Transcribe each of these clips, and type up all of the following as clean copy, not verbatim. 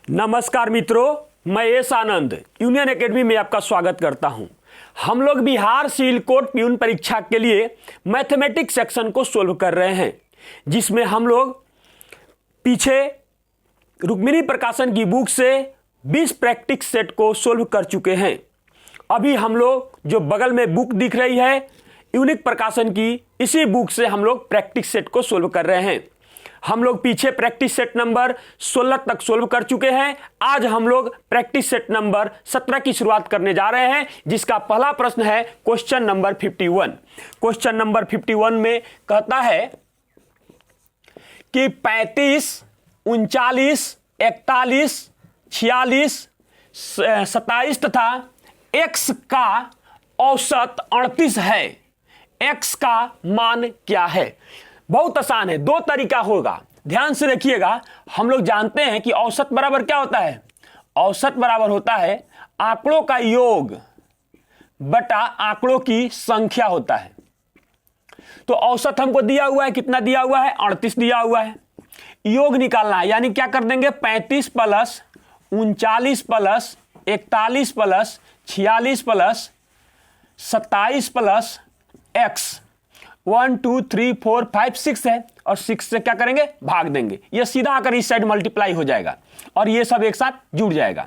नमस्कार मित्रों, मैं एस आनंद यूनियन एकेडमी में आपका स्वागत करता हूं। हम लोग बिहार सिविल कोर्ट प्यून परीक्षा के लिए मैथमेटिक्स सेक्शन को सोल्व कर रहे हैं, जिसमें हम लोग पीछे रुक्मिणी प्रकाशन की बुक से 20 प्रैक्टिस सेट को सोल्व कर चुके हैं। अभी हम लोग जो बगल में बुक दिख रही है यूनिक प्रकाशन की, इसी बुक से हम लोग प्रैक्टिस सेट को सोल्व कर रहे हैं। हम लोग पीछे प्रैक्टिस सेट नंबर 16 तक सोल्व कर चुके हैं। आज हम लोग प्रैक्टिस सेट नंबर 17 की शुरुआत करने जा रहे हैं, जिसका पहला प्रश्न है क्वेश्चन नंबर 51। क्वेश्चन नंबर 51 में कहता है कि 35, 39, 41, 46, 27 तथा x का औसत 38 है। x का मान क्या है? बहुत आसान है, दो तरीका होगा, ध्यान से देखिएगा। हम लोग जानते हैं कि औसत बराबर क्या होता है? औसत बराबर होता है आंकड़ों का योग बटा आंकड़ों की संख्या होता है। तो औसत हमको दिया हुआ है, कितना दिया हुआ है? 38 दिया हुआ है। योग निकालना है, यानी क्या कर देंगे? 35 plus 39 plus 41 plus 46 plus 27 plus x 1 2 3 4 5 6 है, और 6 से क्या करेंगे? भाग देंगे। ये सीधा आकर इस साइड मल्टीप्लाई हो जाएगा और ये सब एक साथ जुड़ जाएगा।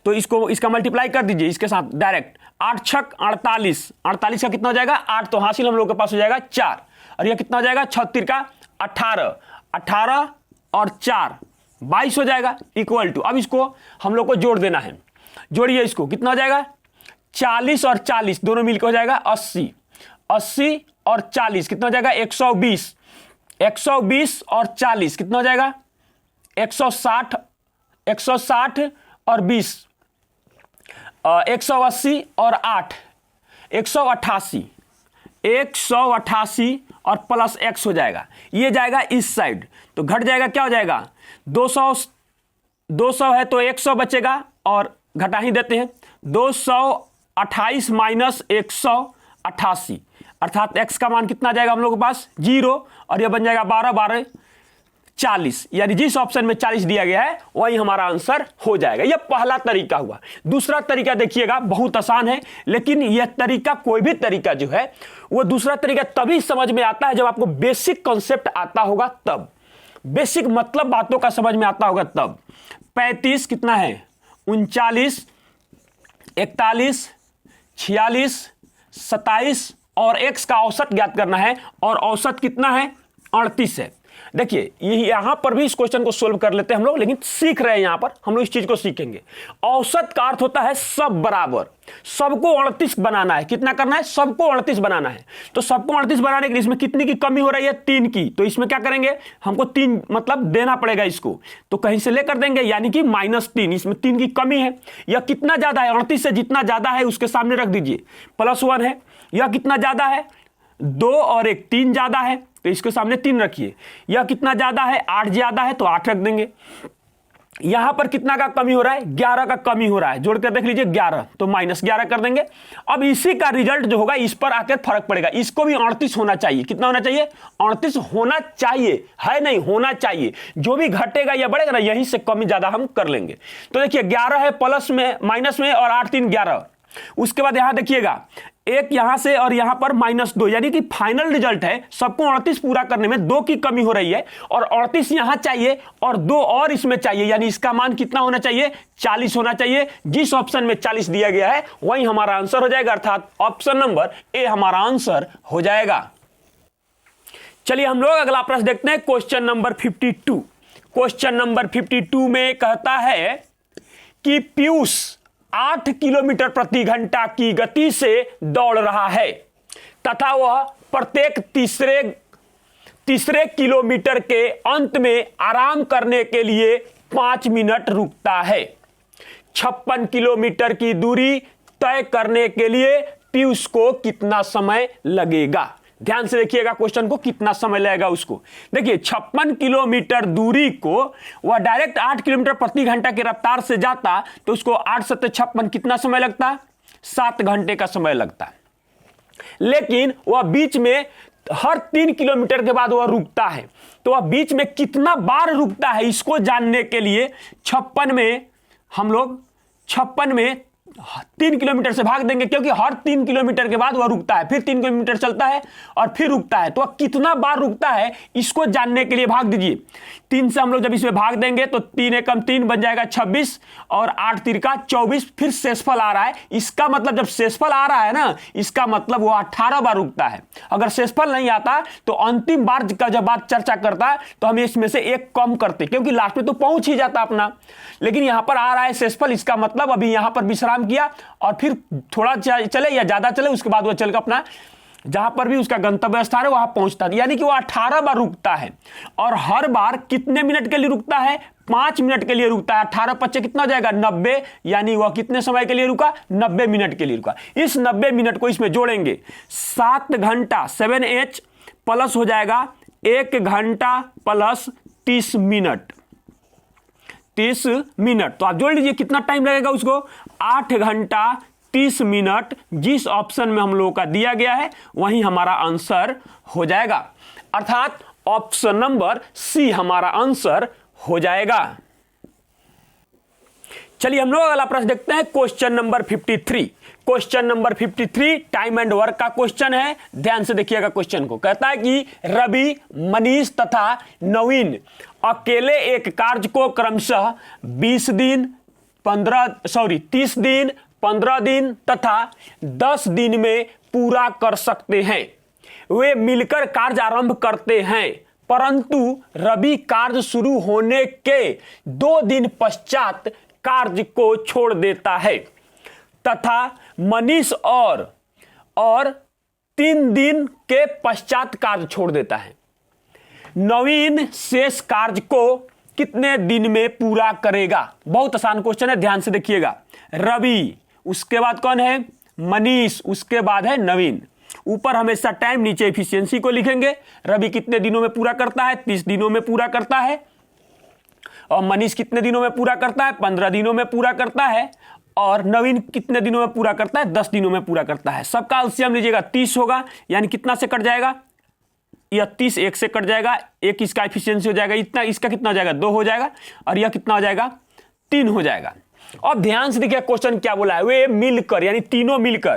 तो इसका मल्टीप्लाई कर दीजिए इसके साथ डायरेक्ट। 8 छक 48, 48 का कितना हो जाएगा? 8 तो हासिल हम लोग के पास हो जाएगा 4, और ये कितना हो जाएगा? 36 का 18, 18 और 4 22 हो जाएगा इक्वल टू। अब इसको हम लोग को जोड़ देना है, जोड़िए इसको, कितना हो जाएगा? 40 और 40 दोनों मिलकर हो जाएगा 80, 80 और 40 कितना हो जाएगा? 120, 120 और 40 कितना हो जाएगा? 160, 160 और 20, 180 और 8 188, 188 और प्लस x हो जाएगा। ये जाएगा इस साइड, तो घट जाएगा, क्या हो जाएगा? 200 है तो 100 बचेगा, और घटा ही देते हैं। 228 माइनस 188, अर्थात x का मान कितना जाएगा हम लोग के पास? 0, और यह बन जाएगा 12, 12 40, यानी जिस ऑप्शन में 40 दिया गया है वही हमारा आंसर हो जाएगा। यह पहला तरीका हुआ। दूसरा तरीका देखिएगा, बहुत आसान है, लेकिन यह तरीका, कोई भी तरीका जो है वो दूसरा तरीका तभी समझ में आता है जब आपको बेसिक कॉन्सेप्ट आता होगा, तब बेसिक मतलब बातों का समझ में आता होगा तब। 35 कितना है? 39, 41, 46, 27 और x का औसत ज्ञात करना है, और औसत कितना है? 38 है। देखिए यहां पर भी इस क्वेश्चन को सोल्व कर लेते हैं हम लोग, लेकिन सीख रहे हैं, यहां पर हम लोग इस चीज को सीखेंगे। औसत का अर्थ होता है सब बराबर, सबको 38 बनाना है। कितना करना है? सबको 38 बनाना है। तो सबको 38 बनाने के लिए इसमें कितनी की कमी हो रही है? 3 की। तो इसमें क्या करेंगे? हमको 3 मतलब देना पड़ेगा इसको, तो कहीं से लेकर देंगे, यानी कि -3। इसमें 3 की कमी है। यह कितना ज्यादा है? 38 से जितना ज्यादा है उसके सामने रख दीजिए, +1 है। यह कितना ज्यादा है? 2 और 1 3 ज्यादा है, तो इसके सामने 3 रखिए। यह कितना ज्यादा है? 8 ज्यादा है, तो 8 रख देंगे। यहां पर कितना का कमी हो रहा है? 11 का कमी हो रहा है, जोड़ कर देख लीजिए 11, तो -11 कर देंगे। अब इसी का रिजल्ट जो होगा इस पर आकर फर्क पड़ेगा। इसको भी 38 होना चाहिए। कितना होना चाहिए? 38 होना चाहिए, है नहीं, होना चाहिए। जो भी घटेगा या बढ़ेगा ना, यहीं से कमी ज्यादा हम कर लेंगे। तो देखिए 11 है प्लस में, माइनस में, और 8 3 11। उसके बाद यहां देखिएगा 1 यहां से और यहां पर -2, यानी कि फाइनल रिजल्ट है सबको 38 पूरा करने में 2 की कमी हो रही है, और 38 यहां चाहिए और 2 और इसमें चाहिए, यानी इसका मान कितना होना चाहिए? 40 होना चाहिए। जिस ऑप्शन में 40 दिया गया है वही हमारा आंसर हो जाएगा, अर्थात ऑप्शन नंबर ए हमारा आंसर हो जाएगा। चलिए हम लोग अगला प्रश्न देखते हैं, क्वेश्चन नंबर 52। क्वेश्चन नंबर 52 में कहता है कि पीयूष 8 किलोमीटर प्रति घंटा की गति से दौड़ रहा है तथा वह प्रत्येक तीसरे किलोमीटर के अंत में आराम करने के लिए 5 मिनट रुकता है। 56 किलोमीटर की दूरी तय करने के लिए पीयूष को कितना समय लगेगा? ध्यान से देखिएगा क्वेश्चन को, कितना समय लगेगा उसको। देखिए 56 किलोमीटर दूरी को वह डायरेक्ट 8 किलोमीटर प्रति घंटा की रफ्तार से जाता, तो उसको 8 × 56 कितना समय लगता? 7 घंटे का समय लगता। लेकिन वह बीच में हर 3 किलोमीटर के बाद वह रुकता है, तो वह बीच में कितना बार रुकता है इसको जानने के लिए 56 में हम लोग 56 में 3 किलोमीटर से भाग देंगे, क्योंकि हर 3 किलोमीटर के बाद वह रुकता है, फिर 3 किलोमीटर चलता है और फिर रुकता है, तो वह कितना बार रुकता है इसको जानने के लिए भाग दीजिए। 3 से हम लोग जब इसमें भाग देंगे तो 3 एकम 3 बन जाएगा 26 और 8 तिरका 24, फिर शेषफल आ रहा है। इसका मतलब जब शेषफल आ रहा है ना, इसका मतलब वह 18 बार रुकता है। अगर शेषफल नहीं आता तो अंतिम बार का जब बात चर्चा करता है तो हम इसमें से एक कम करते, क्योंकि लास्ट में तो पहुंच ही जाता अपना, लेकिन यहां पर आ रहा है शेषफल। इसका मतलब अभी यहां पर विश्राम किया और फिर थोड़ा चले या ज्यादा चले, उसके बाद वह चलकर अपना जहां पर भी उसका गंतव्य स्थान है वहां पहुंचता है, यानी कि वह 18 बार रुकता है। और हर बार कितने मिनट के लिए रुकता है? 5 मिनट के लिए रुकता है। 18 × 5 कितना हो जाएगा? 90, यानी वह कितने समय के लिए रुका? 90 मिनट के लिए रुका। इस 90 मिनट को इसमें जोड़ेंगे, 7 घंटा 7h प्लस हो जाएगा 1 घंटा प्लस 30 मिनट, 30 मिनट। तो आप जोड़ लीजिए कितना टाइम लगेगा उसको, 8 घंटा 30 मिनट। जिस ऑप्शन में हम लोगों का दिया गया है वही हमारा आंसर हो जाएगा, अर्थात ऑप्शन नंबर सी हमारा आंसर हो जाएगा। चलिए हम लोग अगला प्रश्न देखते हैं, question number 53। Question number 53 time and work का क्वेश्चन है। ध्यान से देखिएगा क्वेश्चन को। कहता है कि रवि, मनीष तथा नवीन अकेले एक कार्य को क्रमशः 30 दिन, 15 दिन तथा 10 दिन में पूरा कर सकते हैं। वे मिलकर कार्य आरंभ करते हैं, परंतु रवि कार्य शुरू होने के 2 दिन पश्चात कार्य को छोड़ देता है तथा मनीष और 3 दिन के पश्चात कार्य छोड़ देता है। नवीन शेष कार्य को कितने दिन में पूरा करेगा? बहुत आसान क्वेश्चन है, ध्यान से देखिएगा। रवि, उसके बाद कौन है? मनीष, उसके बाद है नवीन। ऊपर हमेशा टाइम, नीचे एफिशिएंसी को लिखेंगे। रवि कितने दिनों में पूरा करता है? 30 दिनों में पूरा करता है। और मनीष कितने दिनों में पूरा करता है? 15 दिनों में पूरा करता है। और नवीन कितने दिनों में पूरा करता है? 10 दिनों में पूरा करता है। सबका एलसीएम लीजिएगा, 30 होगा, यानी कितना से कट जाएगा? यह 30 1 से कट जाएगा, 1 इसका एफिशिएंसी हो जाएगा, इतना इसका कितना हो जाएगा? 2 हो जाएगा, और यह कितना हो जाएगा? 3 हो जाएगा। अब ध्यान से देखिए क्वेश्चन क्या बोला है, वे मिलकर, यानी तीनों मिलकर,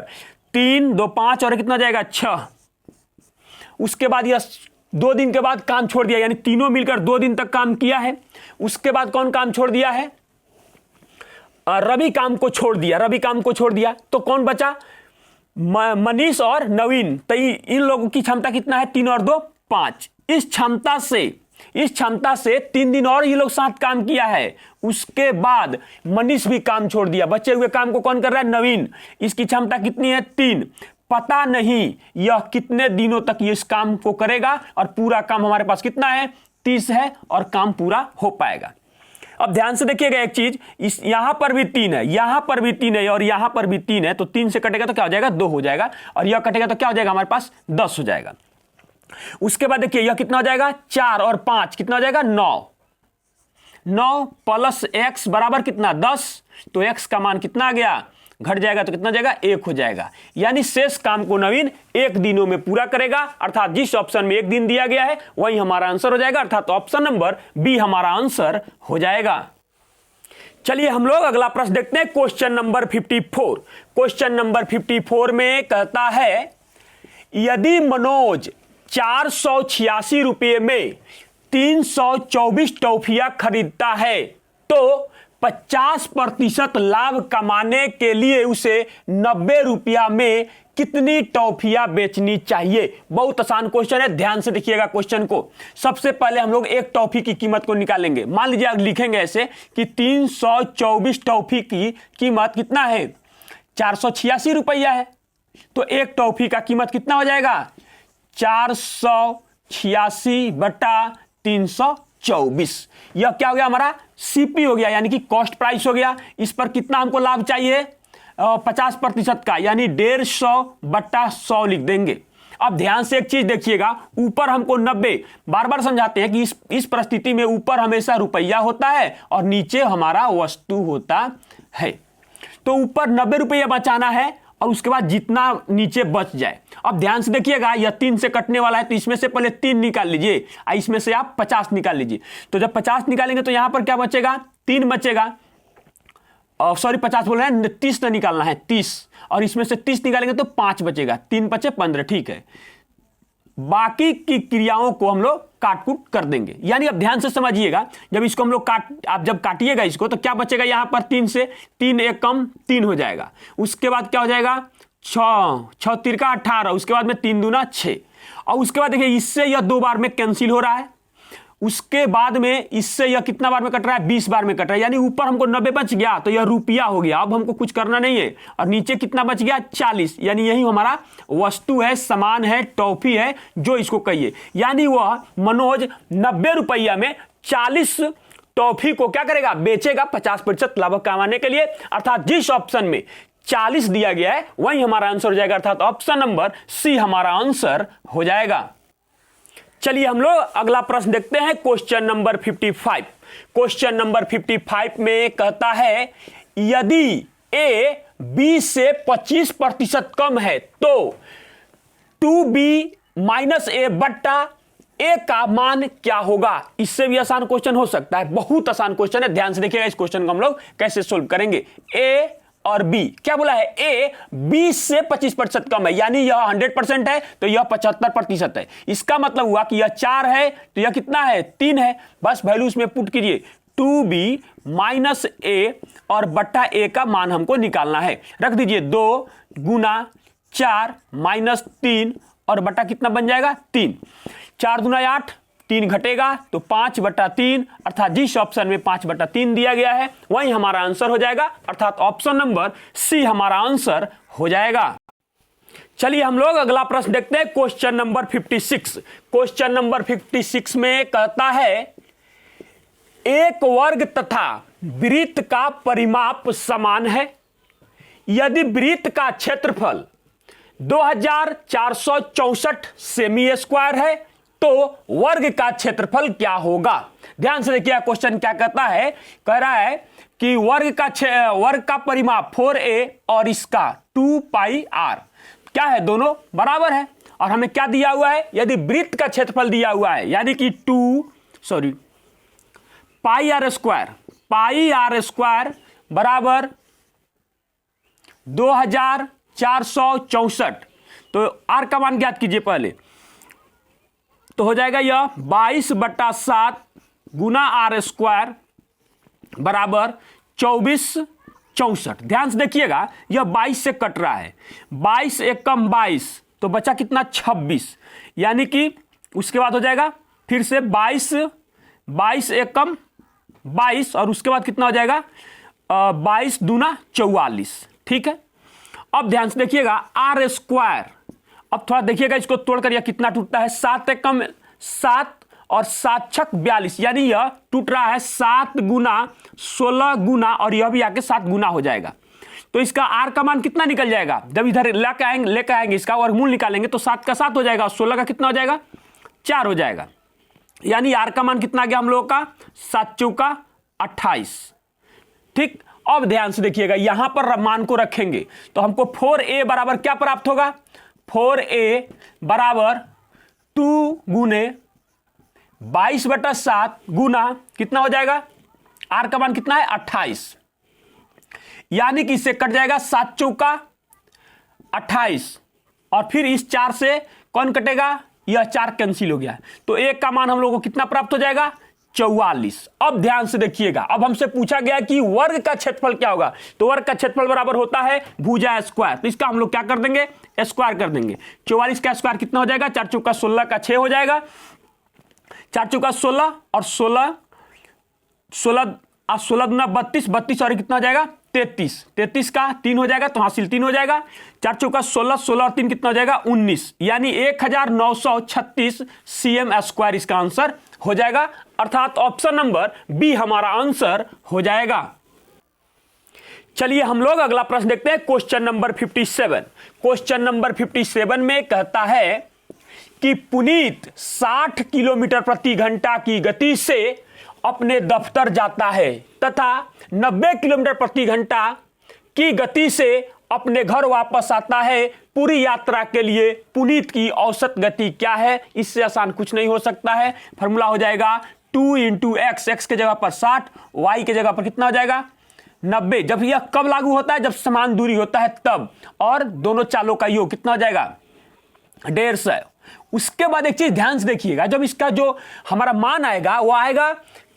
3 2 5 और कितना हो जाएगा? 6। उसके बाद यह 2 दिन के बाद काम छोड़ दिया, यानी तीनों मिलकर 2 दिन तक काम किया है। उसके बाद कौन काम छोड़ दिया है? रवि काम को छोड़ दिया। रवि काम को छोड़ दिया तो कौन बचा? मनीष और नवीन। तो इन लोगों की क्षमता कितना है? 3 और 2 5। इस क्षमता से 3 दिन और ये लोग साथ काम किया है। उसके बाद मनीष भी काम छोड़ दिया। बचे हुए काम को कौन कर रहा है? नवीन। इसकी क्षमता कितनी है? 3। पता नहीं यह कितने दिनों तक इस काम को करेगा, और पूरा काम हमारे पास कितना है? 30 है, और काम पूरा हो पाएगा। अब ध्यान से देखिएगा एक चीज, इस यहां पर भी 3 है, यहां पर भी 3 है, और यहां पर भी 3 है। तो 3 से कटेगा तो क्या हो जाएगा? 2 हो जाएगा, और यह कटेगा तो क्या हो जाएगा? हमारे पास 10 हो जाएगा। उसके बाद देखिए यह कितना हो जाएगा? 4 और 5 कितना हो जाएगा? 9 प्लस x बराबर कितना? 10। तो x का मान कितना आ गया? घट जाएगा तो कितना जाएगा? 1 हो जाएगा। यानी शेष काम को नवीन 1 दिनों में पूरा करेगा, अर्थात जिस ऑप्शन में 1 दिन दिया गया है वही हमारा आंसर हो जाएगा, अर्थात ऑप्शन नंबर बी हमारा आंसर हो जाएगा। चलिए हम लोग अगला प्रश्न देखते हैं, क्वेश्चन नंबर 54। क्वेश्चन नंबर 54 में कहता है, यदि मनोज 486 रुपये में 324 टॉफियां खरीदता है तो 50% लाभ कमाने के लिए उसे 90 रुपया में कितनी टॉफियां बेचनी चाहिए? बहुत आसान क्वेश्चन है, ध्यान से देखिएगा क्वेश्चन को। सबसे पहले हम लोग एक टॉफी की कीमत को निकालेंगे। मान लीजिए आप लिखेंगे ऐसे कि 324 टॉफी की कीमत कितना है? 486 रुपया है। तो एक टॉफी का कीमत कितना हो जाएगा? 486 बटा 324। यह क्या हो गया? हमारा सीपी हो गया, यानी कि कॉस्ट प्राइस हो गया। इस पर कितना हमको लाभ चाहिए? 50% का, यानी 150 बटा 100 लिख देंगे। अब ध्यान से एक चीज देखिएगा, ऊपर हमको 90, बार बार समझाते हैं कि इस परिस्थिति में ऊपर हमेशा रुपया होता है और नीचे हमारा वस्तु होता है। तो ऊपर 90 रुपया बचाना है और उसके बाद जितना नीचे बच जाए। अब ध्यान से देखिएगा, यह 3 से कटने वाला है तो इसमें से पहले 3 निकाल लीजिए, इसमें से आप 50 निकाल लीजिए। तो जब 50 निकालेंगे तो यहां पर क्या बचेगा, 3 बचेगा। सॉरी 50 बोल रहे हैं, 30 ना निकालना है, 30, और इसमें से 30 निकालेंगे तो 5 बचेगा, 3 बचे 15, ठीक है। बाकी की क्रियाओं को हम लोग काट कूट कर देंगे। यानी अब ध्यान से समझिएगा, जब इसको हम लोग आप जब काटिएगा इसको तो क्या बचेगा, यहां पर 3 से 3 एक कम 3 हो जाएगा। उसके बाद क्या हो जाएगा, 6 तिरका 18, उसके बाद में 3 दूना 6, और उसके बाद देखिए इससे यह 2 बार में कैंसिल हो रहा है। उसके बाद में इससे यह कितना बार में कट रहा है, 20 बार में कट रहा है। यानी ऊपर हमको 90 बच गया तो यह रुपया हो गया, अब हमको कुछ करना नहीं है। और नीचे कितना बच गया, 40। यानी यही हमारा वस्तु है, सामान है, टॉफी है, जो इसको कहिए। यानी वह मनोज 90 रुपया में 40 टॉफी को क्या करेगा, बेचेगा 50% लाभ कमाने के लिए। अर्थात जिस ऑप्शन में 40 दिया गया है वही हमारा आंसर हो जाएगा, अर्थात ऑप्शन नंबर सी हमारा आंसर हो जाएगा। चलिए हम लोग अगला प्रश्न देखते हैं, क्वेश्चन नंबर 55। क्वेश्चन नंबर 55 में कहता है यदि ए बी से 25% कम है तो 2b माइनस ए बट्टा ए का मान क्या होगा। इससे भी आसान क्वेश्चन हो सकता है, बहुत आसान क्वेश्चन है। ध्यान से देखिएगा इस क्वेश्चन को हम लोग कैसे सोल्व करेंगे। ए और बी, क्या बोला है, ए 20 से 25% कम है, यानी यह 100% है तो यह 75% है। इसका मतलब हुआ कि यह 4 है तो यह कितना है, 3 है। बस वैल्यू उसमें पुट कीजिए, 2b माइनस ए और बट्टा ए का मान हमको निकालना है। रख दीजिए 2 गुना 4 माइनस 3 और बट्टा कितना बन जाएगा, 3। 4 दूना 8, 3 घटेगा तो 5/3, अर्थात जिस ऑप्शन में 5/3 दिया गया है वही हमारा आंसर हो जाएगा, अर्थात ऑप्शन नंबर सी हमारा आंसर हो जाएगा। चलिए हम लोग अगला प्रश्न देखते हैं, क्वेश्चन नंबर 56। क्वेश्चन नंबर 56 में कहता है एक वर्ग तथा वृत्त का परिमाप समान है। यदि वृत्त का क्षेत्रफल 2464 सेमी स्क्वायर है तो वर्ग का क्षेत्रफल क्या होगा। ध्यान से देखिए क्वेश्चन क्या कहता है, कह रहा है कि वर्ग का परिमाप 4a और इसका 2πr क्या है, दोनों बराबर है। और हमें क्या दिया हुआ है, यदि वृत्त का क्षेत्रफल दिया हुआ है यानी कि πr स्क्वायर बराबर 2464। तो r का मान ज्ञात कीजिए पहले, तो हो जाएगा यह 22/7 गुना r स्क्वायर बराबर 2464। ध्यान से देखिएगा यह 22 से कट रहा है, 22 एक कम 22 तो बचा कितना, 26। यानी कि उसके बाद हो जाएगा फिर से 22 एक कम 22 और उसके बाद कितना हो जाएगा 22 दूना 44। ठीक है, अब ध्यान से देखिएगा r स्क्वायर, अब थोड़ा देखिएगा इसको तोड़कर यह कितना टूटता है, 7 एक कम 7 और 7 छक 42, यानी यह टूट रहा है 7 गुना 16 गुना, और यह भी आके 7 गुना हो जाएगा। तो इसका r का मान कितना निकल जाएगा, जब इधर लेकर आएंगे इसका वर्गमूल निकालेंगे तो 7 का 7 हो जाएगा, 16 का कितना हो जाएगा, 4 हो जाएगा। यानी r का मान कितना आ गया हम लोगों का, 7 चौका 28। ठीक, अब ध्यान से देखिएगा यहां पर मान को रखेंगे तो हमको 4a बराबर क्या प्राप्त होगा, 4a बराबर 2 गुने 22/7 गुना कितना हो जाएगा, r का मान कितना है 28। यानी कि इससे कट जाएगा 7 चौका 28 और फिर इस 4 से कौन कटेगा, यह 4 कैंसिल हो गया, तो a का मान हम लोगों को कितना प्राप्त हो जाएगा, 44। अब ध्यान से देखिएगा, अब हमसे पूछा गया कि वर्ग का क्षेत्रफल क्या होगा, तो वर्ग का क्षेत्रफल बराबर होता है भुजा स्क्वायर, तो इसका हम लोग क्या कर देंगे, स्क्वायर कर देंगे। 44 का स्क्वायर कितना हो जाएगा, 4 चौका 16 का 6 हो जाएगा, 4 चौका 16 और 16 दूना 32 और कितना हो जाएगा 33 का 3 हो जाएगा तो हासिल 3 हो जाएगा, 4 चौका 16 और 3 कितना हो जाएगा 19, यानी 1936 cm स्क्वायर इसका आंसर हो जाएगा, अर्थात ऑप्शन नंबर बी हमारा आंसर हो जाएगा। चलिए हम लोग अगला प्रश्न देखते हैं, क्वेश्चन नंबर 57। क्वेश्चन नंबर 57 में कहता है कि पुनीत 60 किलोमीटर प्रति घंटा की गति से अपने दफ्तर जाता है तथा 90 किलोमीटर प्रति घंटा की गति से अपने घर वापस आता है पूरी यात्रा के लिए पुनीत की औसत गति क्या है? इससे आसान कुछ नहीं हो सकता है। फॉर्मूला हो जाएगा 2 × x, x के जगह पर 60, y के जगह पर कितना हो जाएगा 90। जब यह कब लागू होता है? जब समान दूरी होता है तब, और दोनों चालों का योग कितना हो जाएगा 150। उसके बाद एक चीज ध्यान से देखिएगा, जब इसका जो हमारा मान आएगा वो आएगा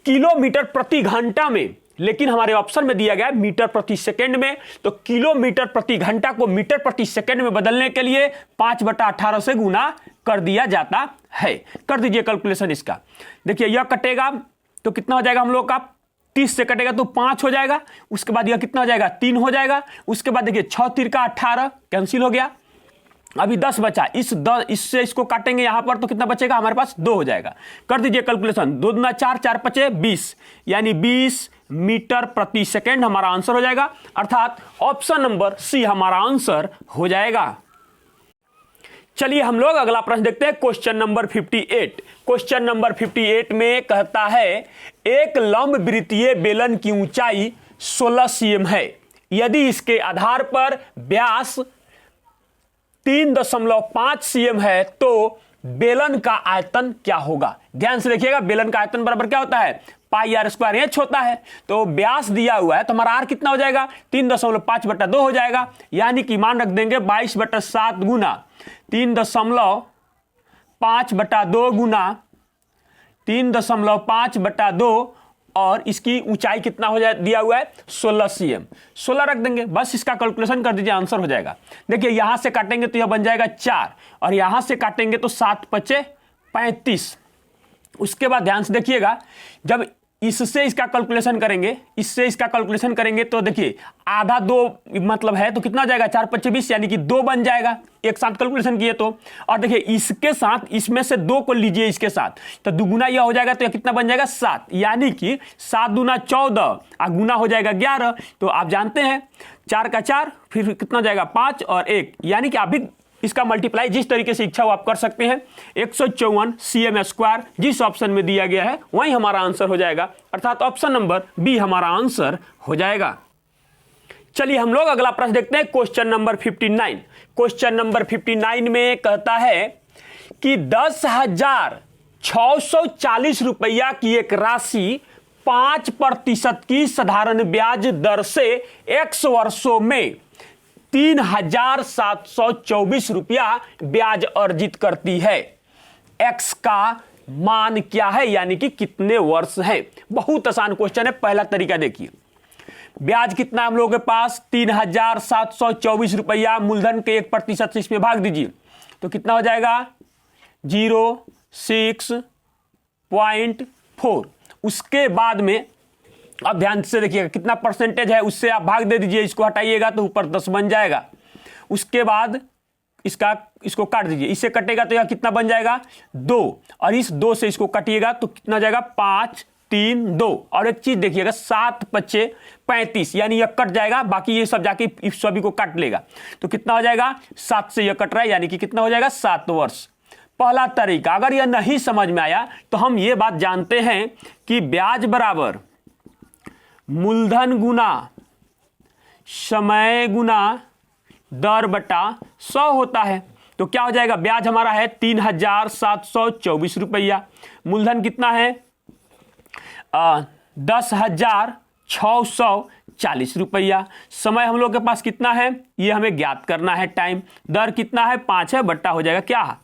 किलोमीटर प्रति घंटा में, लेकिन हमारे ऑप्शन में दिया गया है मीटर प्रति सेकंड में। तो किलोमीटर प्रति घंटा को मीटर प्रति सेकंड में बदलने के लिए 5/18 से गुना कर दिया जाता है। कर दीजिए कैलकुलेशन इसका। देखिए यह कटेगा तो कितना हो जाएगा हम लोग का 30 से कटेगा तो 5 हो जाएगा। उसके बाद यह कितना हो जाएगा 3 हो जाएगा। उसके बाद देखिए 6 × 3 = 18 कैंसिल हो गया। अभी 10 बचा। इससे इसको काटेंगे यहां पर तो कितना बचेगा हमारे पास 2 हो जाएगा। कर दीजिए कैलकुलेशन। 2 दूना 4, 4 × 5 = 20, यानी 20 मीटर प्रति सेकंड हमारा आंसर हो जाएगा। अर्थात ऑप्शन नंबर सी हमारा आंसर हो जाएगा। चलिए हम लोग अगला प्रश्न देखते हैं, क्वेश्चन नंबर 58। क्वेश्चन नंबर 58 में कहता है एक लंब वृत्तीय बेलन की ऊंचाई 16 cm है। यदि इसके आधार पर व्यास 3.5 cm है तो बेलन का आयतन क्या होगा? ध्यान से देखिएगा, बेलन का आयतन बराबर क्या होता है πr² h होता है। तो व्यास दिया हुआ है तो हमारा r कितना हो जाएगा 3.5/2 हो जाएगा, यानी कि मान रख देंगे 22/7 गुना 3.5/2 गुना 3.5/2 और इसकी ऊंचाई कितना हो जाए दिया हुआ है 16 cm। 16 रख देंगे, बस इसका कैलकुलेशन कर दीजिए, आंसर हो जाएगा। देखिए यहां से काटेंगे तो यह बन जाएगा 4 और यहां से काटेंगे तो 7 × 5 = 35। उसके बाद ध्यान से देखिएगा, जब इससे इसका कैलकुलेशन करेंगे, इससे इसका कैलकुलेशन करेंगे तो देखिए आधा 2 मतलब है तो कितना हो जाएगा 4 × 5 = 20, यानी कि 2 बन जाएगा एक साथ कैलकुलेशन किए तो। और देखिए इसके साथ इसमें से 2 को लीजिए इसके साथ तो दुगुना यह हो जाएगा तो यह कितना बन जाएगा 7, यानी कि 7 दूना 14 और गुना हो जाएगा 11। तो आप जानते हैं 4 का 4 फिर कितना जाएगा 5 और 1, यानी कि आप भी इसका मल्टीप्लाई जिस तरीके से इच्छा हो आप कर सकते हैं। 154 cm², जिस ऑप्शन में दिया गया है वही हमारा आंसर हो जाएगा। अर्थात ऑप्शन नंबर बी हमारा आंसर हो जाएगा। चलिए हम लोग अगला प्रश्न देखते हैं, क्वेश्चन नंबर 59। क्वेश्चन नंबर 59 में कहता है कि 10,640 रुपया की एक राशि 5% की साधारण ब्याज दर से x वर्षों में 3,724 रुपया ब्याज अर्जित करती है। x का मान क्या है, यानी कि कितने वर्ष है? बहुत आसान क्वेश्चन है। पहला तरीका देखिए, ब्याज कितना हम लोगों के पास 3,724 रुपया, मूलधन के 1% से इसमें भाग दीजिए तो कितना हो जाएगा 0.6.4। उसके बाद में अब ध्यान से देखिएगा कितना परसेंटेज है, उससे आप भाग दे दीजिए, इसको हटाइएगा तो ऊपर 10 बन जाएगा। उसके बाद इसको काट दीजिए, इससे कटेगा तो यह कितना बन जाएगा 2, और इस 2 से इसको काटिएगा तो कितना जाएगा 5, 3, 2। और एक चीज देखिएगा 7 × 5 = 35, यानी यह कट जाएगा, बाकी ये सब जाके इस सभी को काट लेगा तो कितना हो जाएगा 7 से यह कट रहा है, यानी कि कितना हो जाएगा 7 वर्ष। पहला तरीका। अगर यह नहीं समझ में आया तो हम ये बात जानते हैं कि ब्याज बराबर मूलधन गुना समय गुना दर बटा 100 होता है। तो क्या हो जाएगा, ब्याज हमारा है 3,724 रुपया, मूलधन कितना है 10,640 रुपया, समय हम लोग के पास कितना है ये हमें ज्ञात करना है, टाइम, दर कितना है 5 है, बट्टा हो जाएगा क्या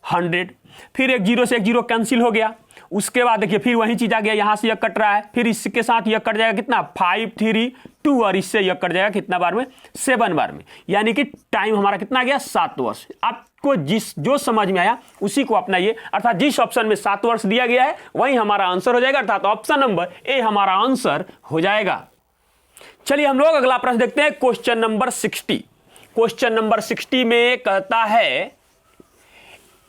100। फिर एक 0 से एक 0 कैंसिल हो गया। उसके बाद देखिए फिर वही चीज आ गया, यहां से यह कट रहा है, फिर इसके साथ यह कट जाएगा कितना 5, 3, 2 और इससे यह कट जाएगा कितना बार में 7 बार में, यानी कि टाइम हमारा कितना आ गया 7 वर्ष। आपको जो समझ में आया उसी को अपनाइए, अर्थात जिस ऑप्शन में 7 वर्ष दिया गया है वही हमारा आंसर हो जाएगा, अर्थात ऑप्शन नंबर ए हमारा आंसर हो जाएगा। चलिए हम लोग अगला प्रश्न देखते हैं, क्वेश्चन नंबर 60। क्वेश्चन नंबर 60 में कहता है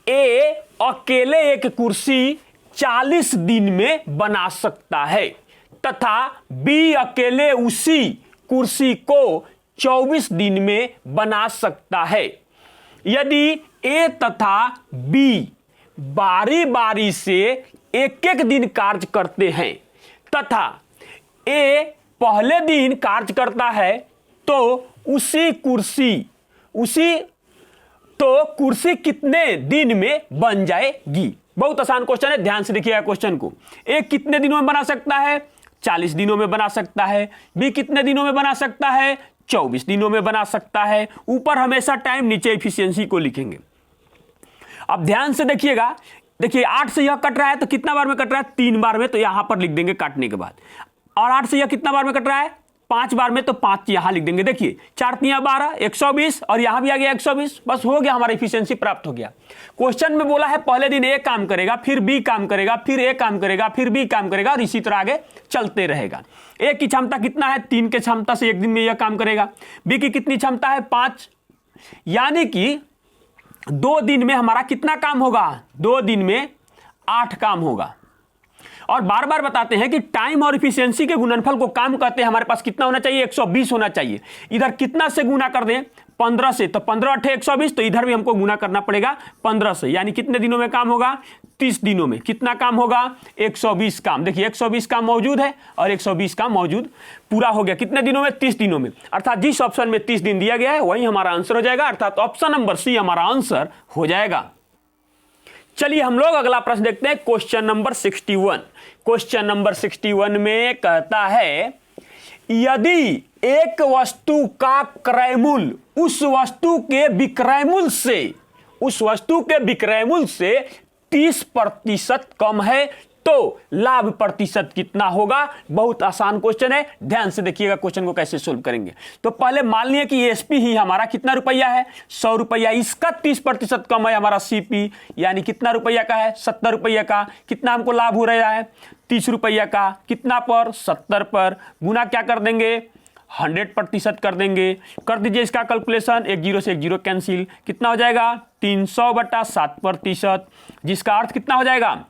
ए अकेले एक कुर्सी 40 दिन में बना सकता है तथा बी अकेले उसी कुर्सी को 24 दिन में बना सकता है। यदि ए तथा बी बारी बारी से एक एक दिन कार्य करते हैं तथा ए पहले दिन कार्य करता है तो कुर्सी कितने दिन में बन जाएगी। बहुत आसान क्वेश्चन है, ध्यान से देखिएगा क्वेश्चन को। ए कितने दिनों में बना सकता है, 40 दिनों में बना सकता है। बी कितने दिनों में बना सकता है, 24 दिनों में बना सकता है। ऊपर हमेशा टाइम, नीचे एफिशिएंसी को लिखेंगे। अब ध्यान से देखिएगा, देखिए 8 से यह कट रहा है तो कितना बार में कट रहा है, 3 बार में, तो यहां पर लिख देंगे काटने के बाद। और 8 से यह कितना बार में कट रहा है, 5 बार में, तो 5 यहां लिख देंगे। देखिए 4 तिया 12, 120, और यहां भी आ गया 120। बस हो गया, हमारा एफिशिएंसी प्राप्त हो गया। क्वेश्चन में बोला है पहले दिन ए काम करेगा, फिर बी काम करेगा, फिर ए काम करेगा, फिर बी काम करेगा, और इसी तरह आगे चलते रहेगा। ए की क्षमता कितना है, 3 के क्षमता से एक दिन में यह काम करेगा। बी की कितनी क्षमता है, 5, यानी कि 2 दिन में हमारा कितना काम होगा, 2 दिन में 8 काम होगा। और बार बार बताते हैं कि टाइम और इफिशियंसी के गुणनफल को काम कहते हैं। हमारे पास कितना होना चाहिए, 120 होना चाहिए। इधर कितना से गुना कर दें, 15 से, तो 15 8 120, तो इधर भी हमको गुना करना पड़ेगा 15 से, यानी कितने दिनों में काम होगा, 30 दिनों में। कितना काम होगा, 120 काम। देखिए 120 काम मौजूद है और 120 काम मौजूद, पूरा हो गया। कितने दिनों में, 30 दिनों में। अर्थात जिस ऑप्शन में 30 दिन दिया गया है वही हमारा आंसर हो जाएगा, अर्थात ऑप्शन नंबर सी हमारा आंसर हो जाएगा। चलिए हम लोग अगला प्रश्न देखते हैं, क्वेश्चन नंबर 61। क्वेश्चन नंबर 61 में कहता है, यदि एक वस्तु का क्रय मूल्य उस वस्तु के विक्रय मूल्य से 30% कम है तो लाभ प्रतिशत कितना होगा। बहुत आसान क्वेश्चन है, ध्यान से देखिएगा क्वेश्चन को कैसे सोल्व करेंगे। तो पहले मान लिया कि एसपी ही हमारा कितना रुपया है, 100 रुपया, इसका 30% कम है हमारा सीपी, यानी कितना रुपया का है, 70 रुपया का। कितना हमको लाभ हो रहा है, 30 रुपया का। कितना पर, 70 पर। गुना क्या कर देंगे, 100% कर देंगे। कर दीजिए इसका कैलकुलेशन, 1 0 से 1 0 कैंसिल। कितना हो जाएगा, 300/7%, जिसका अर्थ कितना हो जाएगा,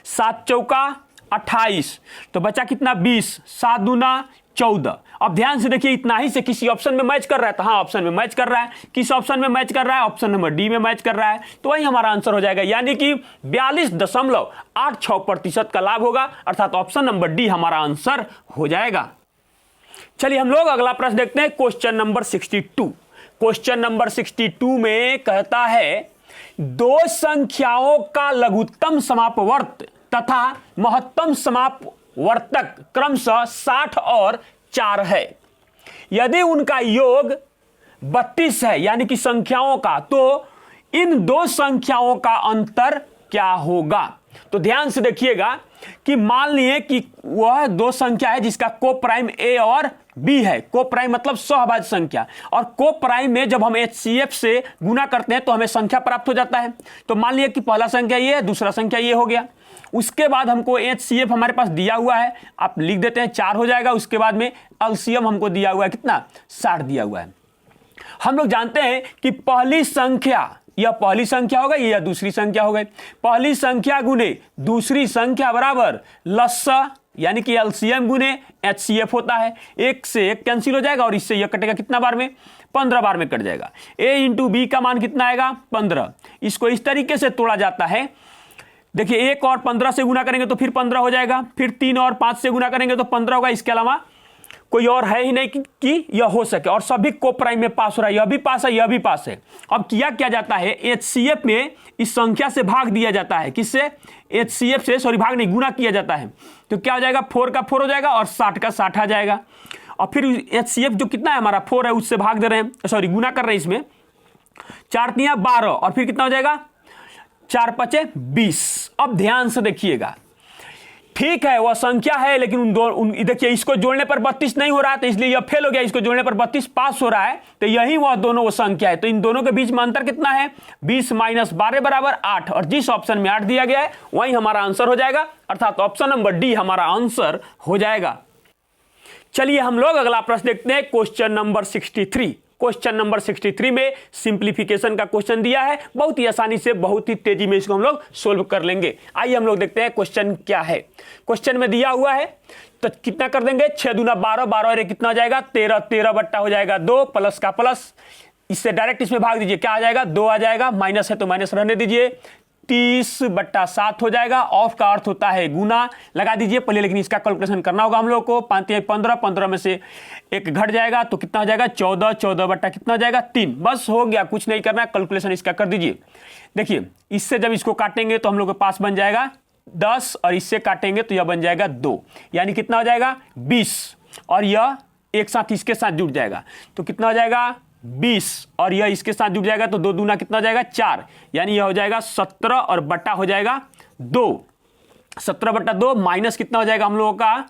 7 चौका 28, तो बचा कितना, 20, 7 दूना 14। अब ध्यान से देखिए, इतना ही से किसी ऑप्शन में मैच कर रहा है, तो हाँ ऑप्शन में मैच कर रहा है। किस ऑप्शन में मैच कर रहा है, ऑप्शन नंबर डी में मैच कर रहा है, तो वही हमारा आंसर हो जाएगा, यानी कि 42.86% का लाभ होगा, अर्थात ऑप्शन नंबर डी हमारा आंसर हो जाएगा। चलिए हम लोग अगला प्रश्न देखते हैं, क्वेश्चन नंबर 62। क्वेश्चन नंबर 62 में कहता है, 2 संख्याओं का लघुत्तम समापवर्त तथा महत्तम समापवर्तक क्रमशः 60 और 4 है। यदि उनका योग 32 है, यानी कि संख्याओं का, तो इन 2 संख्याओं का अंतर क्या होगा। तो ध्यान से देखिएगा कि मान लिए कि वह 2 संख्या है जिसका को प्राइम ए और बी है। को प्राइम मतलब सहभाज्य संख्या, और को प्राइम में जब हम HCF से गुना करते हैं तो हमें संख्या प्राप्त हो जाता है। तो मान लिया कि पहला संख्या ये है, दूसरा संख्या ये हो गया। उसके बाद हमको HCF हमारे पास दिया हुआ है, आप लिख देते हैं 4 हो जाएगा। उसके बाद में LCM हमको दिया हुआ है कितना, 60 दिया हुआ है। हम लोग जानते हैं कि पहली संख्या, यह पहली संख्या हो गई या दूसरी संख्या हो गई। पहली संख्या गुने दूसरी संख्या बराबर लस्सा, यानी कि LCM गुने HCF होता है। 1 से 1 कैंसिल हो जाएगा और इससे यह कटेगा कितना बार में, 15 बार में कट जाएगा। A इंटू बी का मान कितना आएगा, 15। इसको इस तरीके से तोड़ा जाता है। देखिए 1 और 15 से गुना करेंगे तो फिर 15 हो जाएगा, फिर 3 और 5 से गुना करेंगे तो 15 होगा। इसके अलावा कोई और है ही नहीं कि यह हो सके, और सभी को प्राइम में पास हो रहा है, यह भी पास है, यह भी पास है। अब किया जाता है, HCF में इस संख्या से भाग दिया जाता है। किससे, HCF से, सॉरी भाग नहीं, गुना किया जाता है। तो क्या हो जाएगा, 4 का 4 हो जाएगा और 60 का 60 आ जाएगा। और फिर HCF जो कितना है हमारा 4 है, उससे भाग दे रहे हैं, सॉरी गुना कर रहे हैं इसमें। 4 तिया 12 और फिर कितना हो जाएगा, 4 पचे 20। अब ध्यान से देखिएगा, ठीक है वह संख्या है, लेकिन देखिए इसको जोड़ने पर 32 नहीं हो रहा है, तो इसलिए यह फेल हो गया। इसको जोड़ने पर 32 पास हो रहा है, तो यही वह दोनों वो संख्या है। तो इन दोनों के बीच में अंतर कितना है, 20 - 12 बराबर 8, और जिस ऑप्शन में 8 दिया गया है वही हमारा आंसर हो जाएगा, अर्थात ऑप्शन नंबर डी हमारा आंसर हो जाएगा। चलिए हम लोग अगला प्रश्न देखते हैं, क्वेश्चन नंबर 63। क्वेश्चन नंबर 63 में सिंप्लीफिकेशन का क्वेश्चन दिया है। बहुत ही आसानी से, बहुत ही तेजी में इसको हम लोग सोल्व कर लेंगे। आइए हम लोग देखते हैं क्वेश्चन क्या है। क्वेश्चन में दिया हुआ है, तो कितना कर देंगे, 6 दूना 12, 12 और 1 कितना हो जाएगा, 13, 13 बट्टा हो जाएगा 2, प्लस का प्लस, इससे डायरेक्ट इसमें भाग दीजिए, क्या आ जाएगा, 2 आ जाएगा। माइनस है तो माइनस रहने दीजिए, 30/7 हो जाएगा। ऑफ का अर्थ होता है गुना, लगा दीजिए पहले, लेकिन इसका कैलकुलेशन करना होगा हम लोग को। 5 15, 15 में से एक घट जाएगा तो कितना हो जाएगा 14, 14 बट्टा कितना हो जाएगा 3। बस हो गया, कुछ नहीं करना, कैलकुलेशन इसका कर दीजिए। देखिए इससे जब इसको काटेंगे तो हम लोग के पास बन जाएगा 10 और इससे काटेंगे तो यह बन जाएगा 2, यानी कितना हो जाएगा 20, और यह एक साथ इसके साथ जुड़ जाएगा तो कितना हो जाएगा 20, और यह इसके साथ जुड़ जाएगा तो 2 दूना कितना हो जाएगा 4, यानी यह हो जाएगा 17 और बट्टा हो जाएगा 2। 17/2 माइनस कितना हो जाएगा हम लोगों का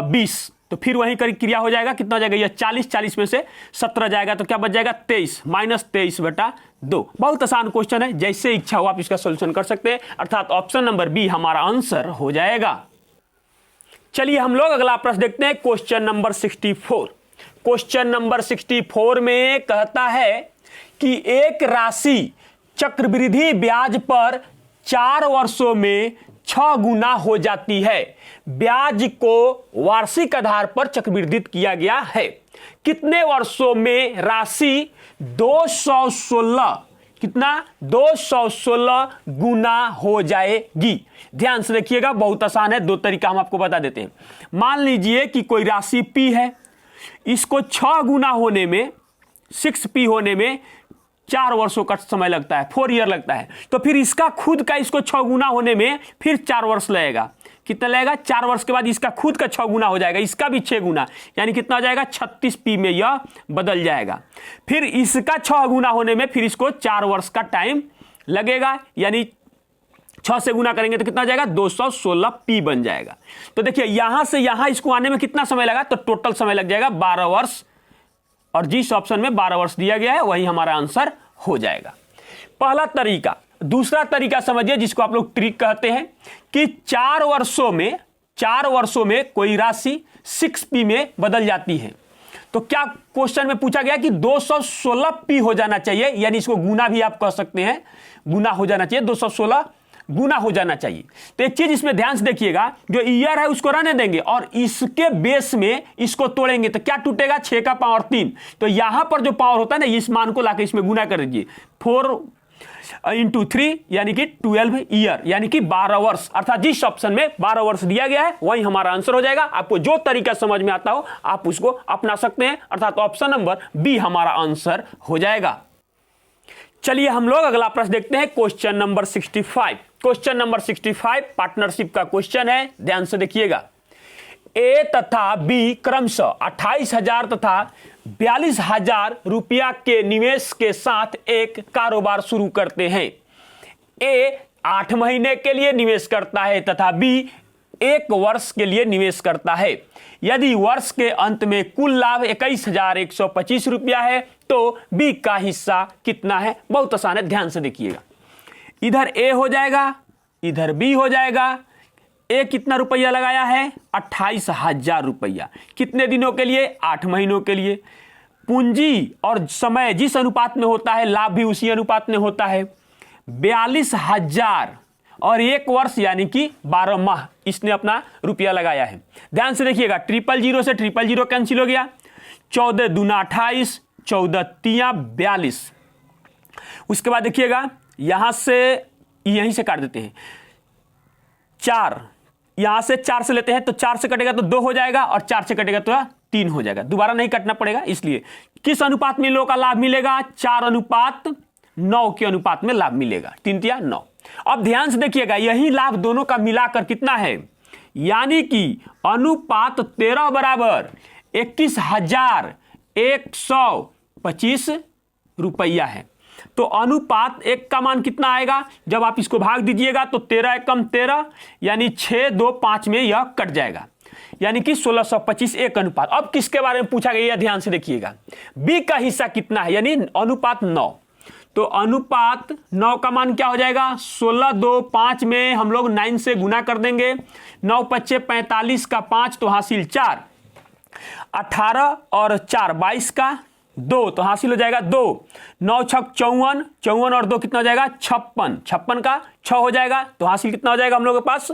20, तो फिर वहीं क्रिया हो जाएगा, कितना हो जाएगा यह 40, 40 में से 17 जाएगा तो क्या बच जाएगा 23, -23/2। बहुत आसान क्वेश्चन है, जैसे इच्छा हो आप इसका सोल्यूशन कर सकते हैं, अर्थात ऑप्शन नंबर बी हमारा आंसर हो जाएगा। चलिए हम लोग अगला प्रश्न देखते हैं, क्वेश्चन नंबर 64। क्वेश्चन नंबर 64 में कहता है कि एक राशि चक्रवृद्धि ब्याज पर 4 वर्षों में 6 गुना हो जाती है। ब्याज को वार्षिक आधार पर चक्रवृद्धित किया गया है। कितने वर्षों में राशि 216 कितना 216 गुना हो जाएगी? ध्यान से देखिएगा, बहुत आसान है, 2 तरीका हम आपको बता देते हैं। मान लीजिए कि कोई राशि P है, इसको 6 गुना होने में 6P होने में 4 वर्षों का समय लगता है, 4 ईयर लगता है। तो फिर इसका खुद का इसको 6 गुना होने में फिर 4 वर्ष लगेगा। कितना लगेगा? 4 वर्ष के बाद इसका खुद का 6 गुना हो जाएगा, इसका भी 6 गुना, यानी कितना हो जाएगा 36P में यह बदल जाएगा। फिर इसका 6 गुना होने में फिर इसको 4 वर्ष का टाइम लगेगा, यानी 6 से गुना करेंगे तो कितना हो जाएगा 216P बन जाएगा। तो देखिए यहां से यहां इसको आने में कितना समय लगा, तो टोटल समय लग जाएगा 12 वर्ष, और जिस ऑप्शन में 12 वर्ष दिया गया है वही हमारा आंसर हो जाएगा। पहला तरीका। दूसरा तरीका समझिए, जिसको आप लोग ट्रिक कहते हैं, कि 4 वर्षों में कोई राशि 6P में बदल जाती है। तो क्या क्वेश्चन में पूछा गया कि 216P हो जाना चाहिए, यानी इसको गुना भी आप कह सकते हैं, गुना हो जाना चाहिए, 216 गुना हो जाना चाहिए। तो एक चीज इसमें ध्यान से देखिएगा, जो ईयर है उसको रहने देंगे और इसके बेस में इसको तोड़ेंगे तो क्या टूटेगा 6 का पावर 3। तो यहां पर जो पावर होता है ना, इस मान को लाकर इसमें गुना कर दीजिए, 4 × 3 यानी कि 12 ईयर, यानी कि 12 वर्ष। अर्थात जिस ऑप्शन में 12 वर्ष दिया गया है वही हमारा आंसर हो जाएगा। आपको जो तरीका समझ में आता हो आप उसको अपना सकते हैं, अर्थात ऑप्शन नंबर बी हमारा आंसर हो जाएगा। चलिए हम लोग अगला प्रश्न देखते हैं, question number 65। Question number 65 partnership का क्वेश्चन है, ध्यान से देखिएगा। ए तथा बी क्रमशः 28,000 तथा 42,000 रुपया के निवेश के साथ एक कारोबार शुरू करते हैं। ए 8 महीने के लिए निवेश करता है तथा बी 1 वर्ष के लिए निवेश करता है। यदि वर्ष के अंत में कुल लाभ 21,125 रुपया है तो बी का हिस्सा कितना है? बहुत आसान है, ध्यान से देखिएगा। इधर ए हो जाएगा, इधर बी हो जाएगा। ए कितना रुपया लगाया है? 28,000 रुपया। कितने दिनों के लिए? 8 महीनों के लिए। पूंजी और समय जिस अनुपात में होता है, लाभ भी उसी अनुपात में होता है। 42,000 और 1 वर्ष यानी कि 12 माह इसने अपना रुपया लगाया है। ध्यान से देखिएगा, 000 से 000 कैंसिल हो गया। 14 दूना 28, 14 तिया 42। उसके बाद देखिएगा यहां से यहीं से काट देते हैं, 4 यहां से 4 से लेते हैं तो 4 से कटेगा तो 2 हो जाएगा, और 4 से कटेगा तो 3 हो जाएगा। दोबारा नहीं कटना पड़ेगा। इसलिए किस अनुपात में इन लोगों का लाभ मिलेगा? 4:9 के अनुपात में लाभ मिलेगा, 3 तिया 9। अब ध्यान से देखिएगा, यही लाभ दोनों का मिलाकर कितना है, यानी कि अनुपात 13 बराबर 21,125 रुपया है। तो अनुपात 1 का मान कितना आएगा? जब आप इसको भाग दीजिएगा तो 13 एकम 13, यानी 6, 2, 5 में यह कट जाएगा, यानी कि 1625 1 अनुपात। अब किसके बारे में पूछा गया, ध्यान से देखिएगा। बी का हिस्सा कितना है, यानी अनुपात 9। तो अनुपात 9 का मान क्या हो जाएगा? 16, 2, 5 में हम लोग 9 से गुना कर देंगे। 9 5 45 का 5 तो हासिल 4, 18 और 4 22 का 2 तो हासिल हो जाएगा 2। 9 6 54, 54 और 2 कितना हो जाएगा? 56, 56 का 6 हो जाएगा तो हासिल कितना हो जाएगा हम लोग के पास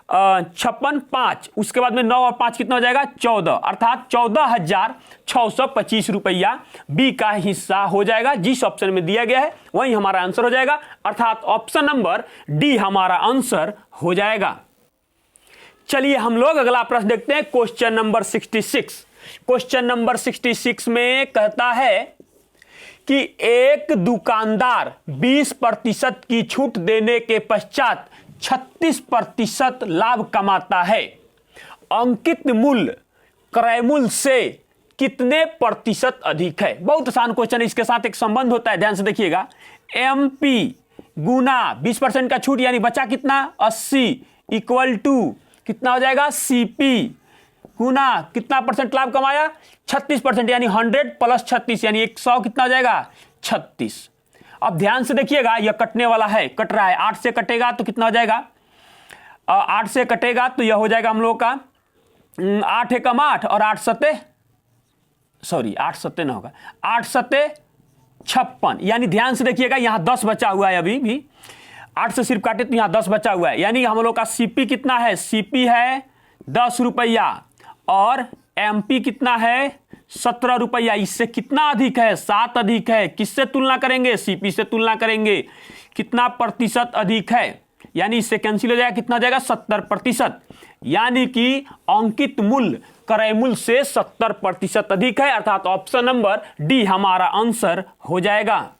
56 5, उसके बाद में 9 और 5 कितना हो जाएगा 14, अर्थात 14,625 रुपया बी का हिस्सा हो जाएगा। जिस ऑप्शन में दिया गया है वही हमारा आंसर हो जाएगा, अर्थात ऑप्शन नंबर डी हमारा आंसर हो जाएगा। चलिए हम लोग अगला प्रश्न देखते हैं, क्वेश्चन नंबर 66। क्वेश्चन नंबर 66 में कहता है कि एक दुकानदार 20% की छूट देने के पश्चात 36% लाभ कमाता है। अंकित मूल्य क्रय मूल्य से कितने प्रतिशत अधिक है? बहुत आसान क्वेश्चन है, इसके साथ एक संबंध होता है, ध्यान से देखिएगा। MP गुना 20% का छूट यानी बचा कितना 80 इक्वल टू कितना हो जाएगा CP गुना कितना परसेंट लाभ कमाया 36% यानी 100 प्लस 36 यानी 100 कितना हो जाएगा 36। अब ध्यान से देखिएगा, यह कटने वाला है, कट रहा है, 8 से कटेगा तो कितना हो जाएगा 8 से कटेगा तो यह हो जाएगा हम लोग का 8 एकम 8 और 8 सत्ते ना होगा 8 सत्ते 56, यानी ध्यान से देखिएगा यहां 10 बचा हुआ है, अभी भी 8 से सिर्फ काटे तो यहां 10 बचा हुआ है, यानी हम लोग का CP कितना है, CP है 10 रुपया और MP कितना है 17 रुपया। इससे कितना अधिक है 7 अधिक है। किससे तुलना करेंगे CP से तुलना करेंगे, कितना प्रतिशत अधिक है, यानी इससे कैंसिल हो जाएगा, कितना हो जाएगा 70%, यानी कि अंकित मूल्य क्रय मूल्य से 70% अधिक है, अर्थात ऑप्शन नंबर डी हमारा आंसर हो जाएगा।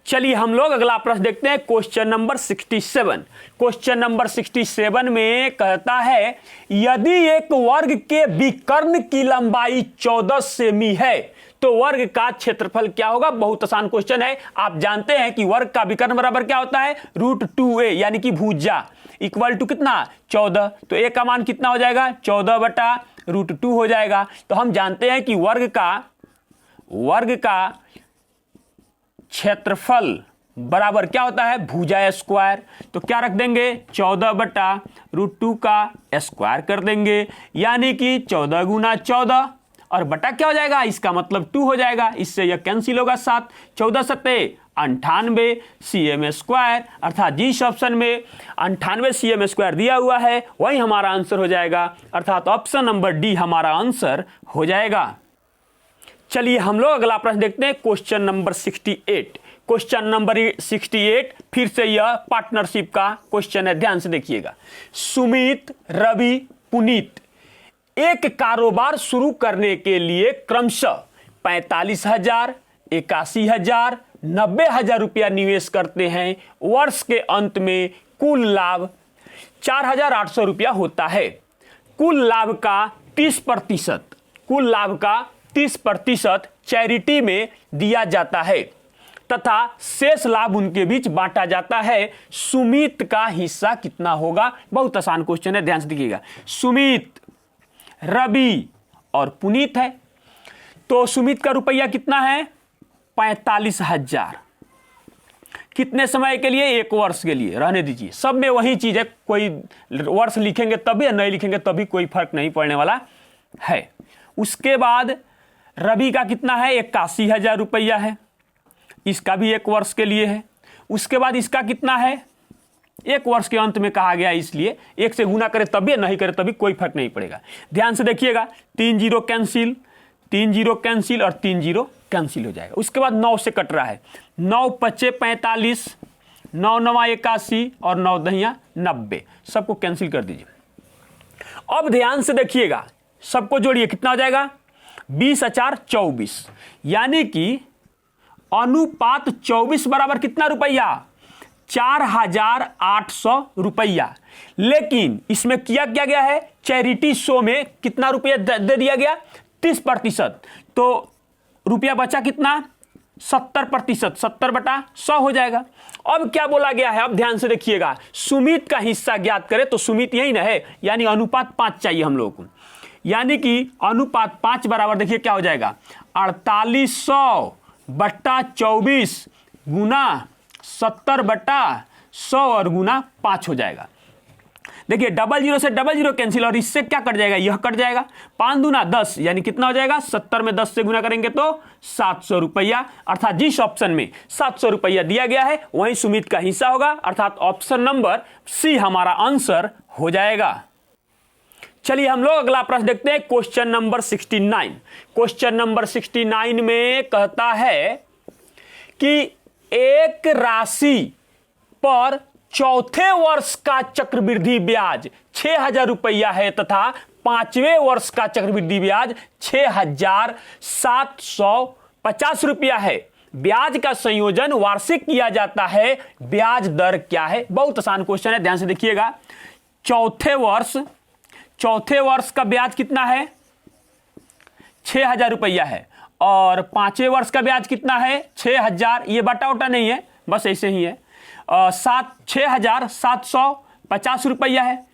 चलिए हम लोग अगला प्रश्न देखते हैं, क्वेश्चन नंबर 67। क्वेश्चन नंबर 67 में कहता है यदि एक वर्ग के विकर्ण की लंबाई 14 सेमी है तो वर्ग का क्षेत्रफल क्या होगा? बहुत आसान क्वेश्चन है, आप जानते हैं कि वर्ग का विकर्ण बराबर क्या होता है √2a, यानी कि भुजा इक्वल टू कितना 14, तो a का मान कितना हो जाएगा 14 बटा √2 हो जाएगा। तो हम जानते हैं कि वर्ग का क्षेत्रफल बराबर क्या होता है भुजा स्क्वायर, तो क्या रख देंगे 14 बटा √2 का स्क्वायर कर देंगे, यानी कि 14 गुना 14 और बटा क्या हो जाएगा, इसका मतलब 2 हो जाएगा, इससे यह कैंसिल होगा 7, 14 सत्ते 98 cm स्क्वायर, अर्थात जिस ऑप्शन में 98 cm स्क्वायर दिया हुआ है वही हमारा आंसर हो जाएगा, अर्थात ऑप्शन नंबर डी हमारा आंसर हो जाएगा। चलिए हम लोग अगला प्रश्न देखते हैं, क्वेश्चन नंबर 68। क्वेश्चन नंबर 68 फिर से यह पार्टनरशिप का क्वेश्चन है, ध्यान से देखिएगा। सुमित, रवि, पुनीत एक कारोबार शुरू करने के लिए क्रमशः 45,000, 81,000, 90,000 रुपया निवेश करते हैं। वर्ष के अंत में कुल लाभ 4,800 रुपया होता है। कुल लाभ का 30% चैरिटी में दिया जाता है तथा शेष लाभ उनके बीच बांटा जाता है। सुमित का हिस्सा कितना होगा? बहुत आसान क्वेश्चन है, ध्यान से देखिएगा। सुमित, रवि और पुनीत है, तो सुमित का रुपया कितना है 45,000। कितने समय के लिए? 1 वर्ष के लिए। रहने दीजिए, सब में वही चीज है, कोई वर्ष लिखेंगे तभी, नहीं लिखेंगे तभी कोई फर्क नहीं पड़ने वाला है। उसके बाद रवि का कितना है 81,000 रुपया है, इसका भी 1 वर्ष के लिए है। उसके बाद इसका कितना है 1 वर्ष के अंत में कहा गया, इसलिए 1 से गुना करे तभी, नहीं करे तभी कोई फर्क नहीं पड़ेगा। ध्यान से देखिएगा, 3 0 कैंसिल, 3 0 कैंसिल और 3 0 कैंसिल हो जाएगा। उसके बाद 9 से कट रहा है, 9 5 45, 9 9 81 और 9 10 90, सबको कैंसिल कर दीजिए। अब ध्यान से देखिएगा, सबको जोड़िए, कितना हो जाएगा 20 4 24, यानी कि अनुपात 24 बराबर कितना रुपया 4,800 रुपया। लेकिन इसमें किया गया है चैरिटी शो में कितना रुपया दे दिया गया 30%, तो रुपया बचा कितना 70%, 70 बटा 100 हो जाएगा। अब क्या बोला गया है, अब ध्यान से देखिएगा, सुमित का हिस्सा ज्ञात करें, तो सुमित यही ना है, यानी अनुपात 5 चाहिए हम लोग को, यानी कि अनुपात 5 बराबर देखिए क्या हो जाएगा 4800 बट्टा 24 गुना 70 बटा 100 और गुना 5 हो जाएगा। देखिए डबल जीरो से डबल जीरो कैंसिल और इससे क्या कट जाएगा, यह कट जाएगा। 5 दूना 10 यानी कितना हो जाएगा 70 में 10 से गुना करेंगे तो 700 रुपया। अर्थात जिस ऑप्शन में 700 रुपया दिया गया है वही सुमित का हिस्सा होगा, अर्थात ऑप्शन नंबर सी हमारा आंसर हो जाएगा। चलिए हम लोग अगला प्रश्न देखते हैं, क्वेश्चन नंबर 69। क्वेश्चन नंबर 69 में कहता है कि एक राशि पर चौथे वर्ष का चक्रवृद्धि ब्याज 6,000 रुपया है तथा 5वें वर्ष का चक्रवृद्धि ब्याज 6,750 रुपया है। ब्याज का संयोजन वार्षिक किया जाता है, ब्याज दर क्या है। बहुत आसान क्वेश्चन है, ध्यान से देखिएगा। चौथे वर्ष का ब्याज कितना है 6,000 रुपया है और 5वें वर्ष का ब्याज कितना है 6,000, ये बटा उटा नहीं है, बस ऐसे ही है। 6,750 रुपया है।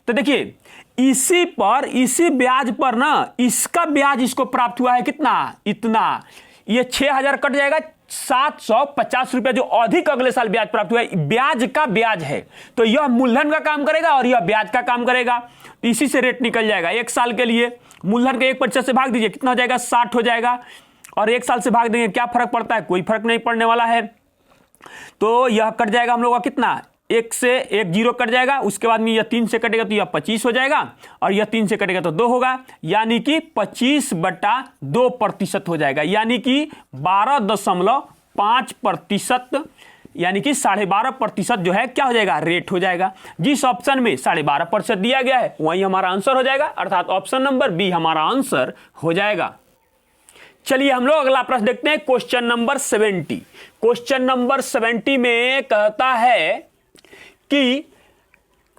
तो देखिए इसी ब्याज पर ना इसका ब्याज इसको प्राप्त हुआ है कितना, इतना। ये 6,000 कट जाएगा, 750 रुपया जो अधिक अगले साल ब्याज प्राप्त हुआ है, ब्याज का ब्याज है। तो यह मूलधन का काम करेगा और यह ब्याज का काम करेगा, तो इसी से रेट निकल जाएगा। एक साल के लिए मूलधन के 1% से भाग दीजिए, कितना हो जाएगा 60 हो जाएगा, और एक साल से भाग देंगे क्या फर्क पड़ता है, कोई फर्क नहीं पड़ने वाला है। तो यह कट जाएगा हम लोग का कितना, 1 से 1 जीरो कट जाएगा, उसके बाद में यह 3 से कटेगा तो यह 25 हो जाएगा, और यह 3 से कटेगा तो 2 होगा, यानी कि 25/2% हो जाएगा, यानी कि 12.5%, यानी कि 12.5% जो है क्या हो जाएगा, रेट हो जाएगा। जिस ऑप्शन में 12.5% दिया गया है वही हमारा आंसर हो जाएगा, अर्थात ऑप्शन नंबर बी हमारा आंसर हो जाएगा। चलिए हम लोग अगला प्रश्न देखते हैं, क्वेश्चन नंबर 70। क्वेश्चन नंबर 70 में कहता है कि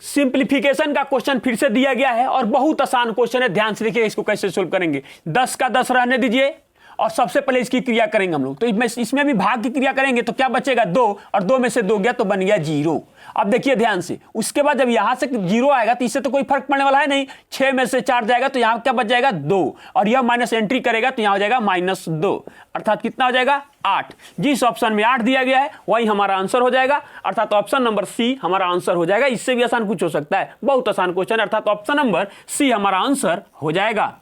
सिंप्लीफिकेशन का क्वेश्चन फिर से दिया गया है और बहुत आसान क्वेश्चन है, ध्यान से देखिए इसको कैसे सोल्व करेंगे। 10 का 10 रहने दीजिए और सबसे पहले इसकी क्रिया करेंगे हम लोग। तो इसमें भी भाग की क्रिया करेंगे तो क्या बचेगा 2, और 2 में से 2 गया तो बन गया 0। अब देखिए ध्यान से, उसके बाद जब यहां से 0 आएगा तो इससे तो कोई फर्क पड़ने वाला है नहीं। 6 में से 4 जाएगा तो यहां क्या बच जाएगा 2, और यह माइनस एंट्री करेगा तो यहां हो जाएगा -2, अर्थात कितना हो जाएगा 8। जिस ऑप्शन में 8 दिया गया है वही हमारा आंसर हो जाएगा, अर्थात ऑप्शन नंबर सी हमारा आंसर हो जाएगा। इससे भी आसान कुछ हो सकता है, बहुत आसान क्वेश्चन, अर्थात ऑप्शन नंबर सी हमारा आंसर हो जाएगा।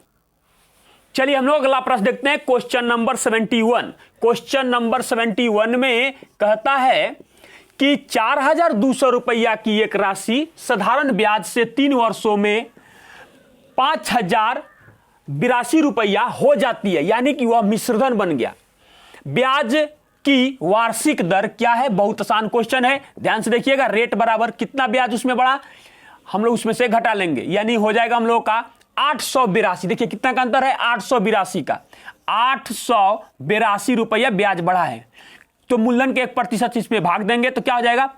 चलिए हम लोग अगला प्रश्न देखते हैं, क्वेश्चन नंबर 71। क्वेश्चन नंबर 71 में कहता है कि 4,200 रुपया की एक राशि साधारण ब्याज से 3 वर्षों में 5,082 रुपया हो जाती है, यानी कि वह मिश्रधन बन गया। ब्याज की वार्षिक दर क्या है, बहुत आसान क्वेश्चन है, ध्यान से देखिएगा। रेट बराबर कितना ब्याज उसमें बढ़ा, हम लोग उसमें से घटा लेंगे, यानी हो जाएगा हम लोग का 882। देखिए कितना का अंतर है, 882 का 882 रुपया ब्याज बढ़ा है। तो मूलधन के 1% इसमें भाग देंगे तो क्या हो जाएगा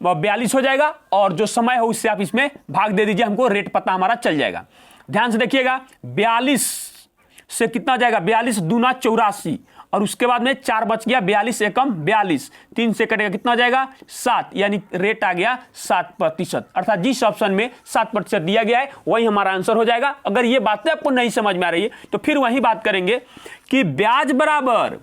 42 हो जाएगा, और जो समय हो उससे आप इसमें भाग दे दीजिए, हमको रेट पता हमारा चल जाएगा। ध्यान से देखिएगा, 42 से कितना हो जाएगा 42 दूना 84, और उसके बाद में 4 बच गया, 42 एकम 42, 3 से कटेगा कितना हो जाएगा 7, यानी रेट आ गया 7%, अर्थात जिस ऑप्शन में 7% दिया गया है वही हमारा आंसर हो जाएगा। अगर ये बातें आपको नहीं समझ में आ रही है तो फिर वही बात करेंगे कि ब्याज बराबर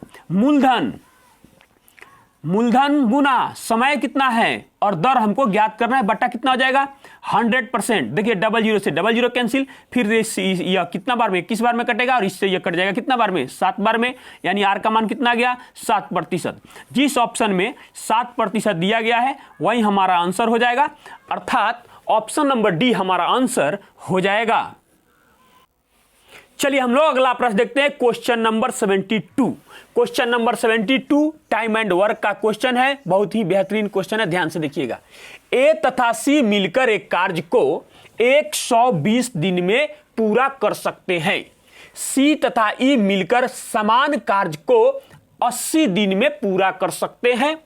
मूलधन गुना समय कितना है और दर हमको ज्ञात करना है, बटा कितना हो जाएगा 100%। देखिए 00 से 00 कैंसिल, फिर यह कितना बार में 21 बार में कटेगा, और इससे यह कट जाएगा कितना बार में 7 बार में, यानी आर का मान कितना गया 7%। जिस ऑप्शन में 7% दिया गया है वही हमारा आंसर हो जाएगा, अर्थात ऑप्शन नंबर डी हमारा आंसर हो जाएगा। चलिए हम लोग अगला प्रश्न देखते हैं, question number 72। Question number 72 time and work का क्वेश्चन है, बहुत ही बेहतरीन क्वेश्चन है, ध्यान से देखिएगा। ए तथा सी मिलकर एक कार्य को 120 दिन में पूरा कर सकते हैं। सी तथा ई मिलकर समान कार्य को 80 दिन में पूरा कर सकते हैं।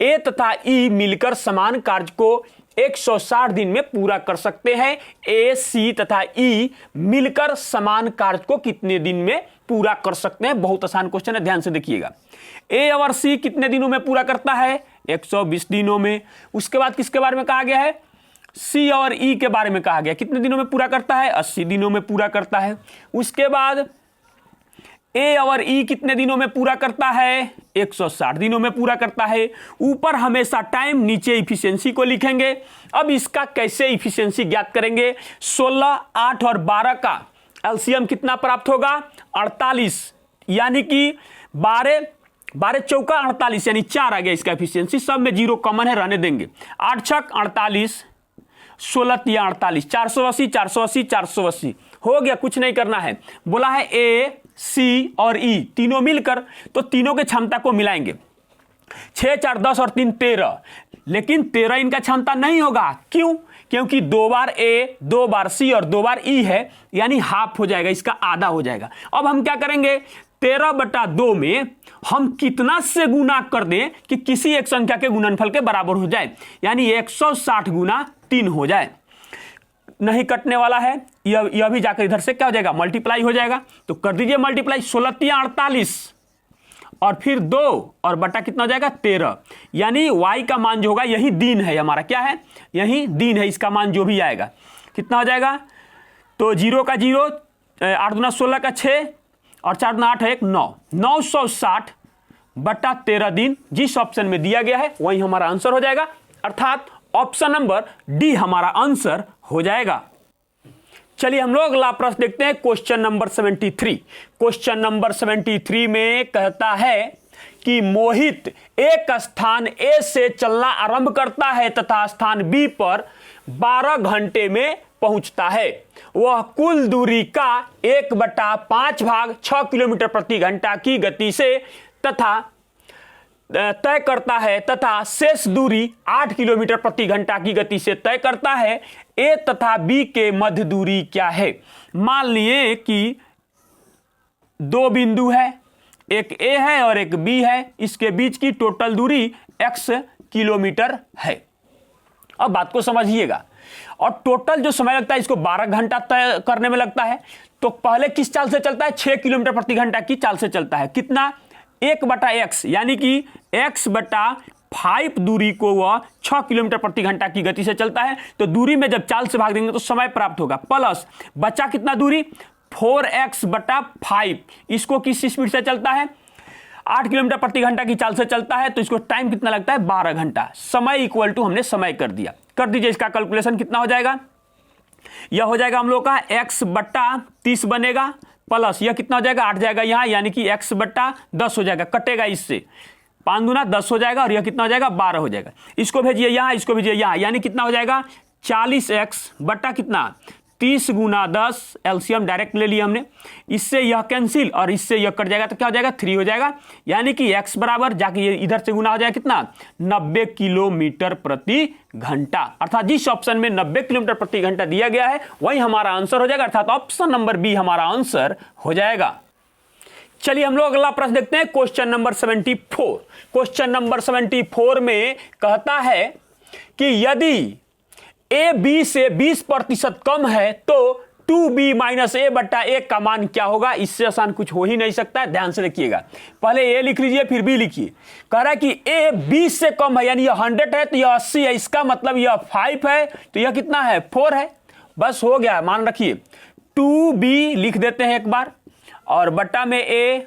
ए तथा ई मिलकर समान कार्य को 160 दिन में पूरा कर सकते हैं। ए, सी तथा ई मिलकर समान कार्य को कितने दिन में पूरा कर सकते हैं, बहुत आसान क्वेश्चन है, ध्यान से देखिएगा। ए और सी कितने दिनों में पूरा करता है 120 दिनों में। उसके बाद किसके बारे में कहा गया है, सी और ई के बारे में कहा गया, कितने दिनों में पूरा करता है 80 दिनों में पूरा करता है। उसके बाद ए और ई कितने दिनों में पूरा करता है 160 दिनों में पूरा करता है। ऊपर हमेशा टाइम, नीचे इफिशियंसी को लिखेंगे। अब इसका कैसे इफिशियंसी ज्ञात करेंगे? 16, 8 और 12 का एलसीएम कितना प्राप्त होगा? 48, यानी कि 12 चौका 48, यानी 4 आ गया इसका एफिशिएंसी। सब में 0 कॉमन है, रहने देंगे। 8 छक 48, 16 या 48, 480, 480, 480 हो गया। कुछ नहीं करना है। बोला है ए, सी और ई तीनों मिलकर, तो तीनों के क्षमता को मिलाएंगे। 6, 4, 10 और 3, 13, लेकिन 13 इनका क्षमता नहीं होगा। क्यों? क्योंकि 2 बार ए, 2 बार सी और 2 बार ई है, यानी हाफ हो जाएगा, इसका आधा हो जाएगा। अब हम क्या करेंगे? 13/2 में हम कितना से गुना कर दें कि किसी एक संख्या के गुणनफल के बराबर हो जाए, यानी 160 गुना 3 हो जाए। नहीं कटने वाला है, यह भी जाकर इधर से क्या हो जाएगा? मल्टीप्लाई हो जाएगा। तो कर दीजिए मल्टीप्लाई। 16 या 48 और फिर 2 और बटा कितना हो जाएगा? 13, यानी y का मान जो होगा, यही दिन है हमारा। क्या है? यही दिन है। इसका मान जो भी आएगा कितना हो जाएगा? तो 0 का 0, 8 दूना 16 का 6 और 4 दूना 8 है 1, 9, 960/13 दिन जिस ऑप्शन में दिया गया है वही हमारा आंसर हो जाएगा। अर्थात ऑप्शन नंबर डी हमारा आंसर हो जाएगा। चलिए हम लोग अगला प्रश्न देखते हैं, क्वेश्चन नंबर 73। क्वेश्चन नंबर 73 में कहता है कि मोहित एक स्थान ए से चलना आरंभ करता है तथा स्थान बी पर 12 घंटे में पहुंचता है। वह कुल दूरी का 1/5 भाग 6 किलोमीटर प्रति घंटा की गति से तय करता है तथा शेष दूरी 8 किलोमीटर प्रति घंटा की गति से तय करता है। ए तथा बी के मध्य दूरी क्या है? मान लिए कि 2 बिंदु है, एक ए है और एक बी है। इसके बीच की टोटल दूरी x किलोमीटर है। अब बात को समझिएगा। और टोटल जो समय लगता है इसको 12 घंटा तय करने में लगता है। तो पहले किस चाल से चलता है? 6 किलोमीटर प्रति घंटा की चाल से चलता है। कितना? 1/x, यानी कि x/5 दूरी को वह 6 किलोमीटर प्रति घंटा की गति से चलता है। तो दूरी में जब चाल से भाग देंगे तो समय प्राप्त होगा। प्लस बचा कितना दूरी? 4x/5। इसको किस स्पीड से चलता है? 8 किलोमीटर प्रति घंटा की चाल से चलता है। तो इसको टाइम कितना लगता है? 12 घंटा। समय इक्वल टू हमने समय कर दिया। कर दीजिए। इसका कैलकुलेशन कितना हो जाएगा? यह हो जाएगा हम लोग का x/30 बनेगा, प्लस यह कितना हो जाएगा? 8 जाएगा यहाँ, यानी कि x/10 हो जाएगा। कटेगा इससे, 5 दूना 10 हो जाएगा और यह कितना हो जाएगा? 12 हो जाएगा। इसको भेजिए यहाँ, इसको भेजिए यहाँ, यानी कितना हो जाएगा? 40x बटा कितना? 30 गुना 10। एलसीएम डायरेक्ट ले लिया हमने। इससे यह कैंसिल और इससे यह कट जाएगा तो क्या हो जाएगा? 3 हो जाएगा। यानी कि x बराबर जाके ये इधर से गुना हो जाएगा कितना? 90 किलोमीटर प्रति घंटा। अर्थात जिस ऑप्शन में 90 किलोमीटर प्रति घंटा दिया गया है वही हमारा आंसर हो जाएगा। अर्थात ऑप्शन नंबर बी हमारा आंसर हो जाएगा। चलिए हम लोग अगला प्रश्न देखते हैं, क्वेश्चन नंबर 74। क्वेश्चन नंबर 74 में कहता है कि यदि ए बी से 20% कम है तो 2b - a/a का मान क्या होगा? इससे आसान कुछ हो ही नहीं सकता है। ध्यान से देखिएगा। पहले ए लिख लीजिए, फिर बी लिखिए। कह रहा है कि ए 20 से कम है, यानी यह 100 है तो यह 80 है। इसका मतलब यह 5 है तो यह कितना है? 4 है। बस हो गया। मान रखिए 2b लिख देते हैं एक बार, और बट्टा में a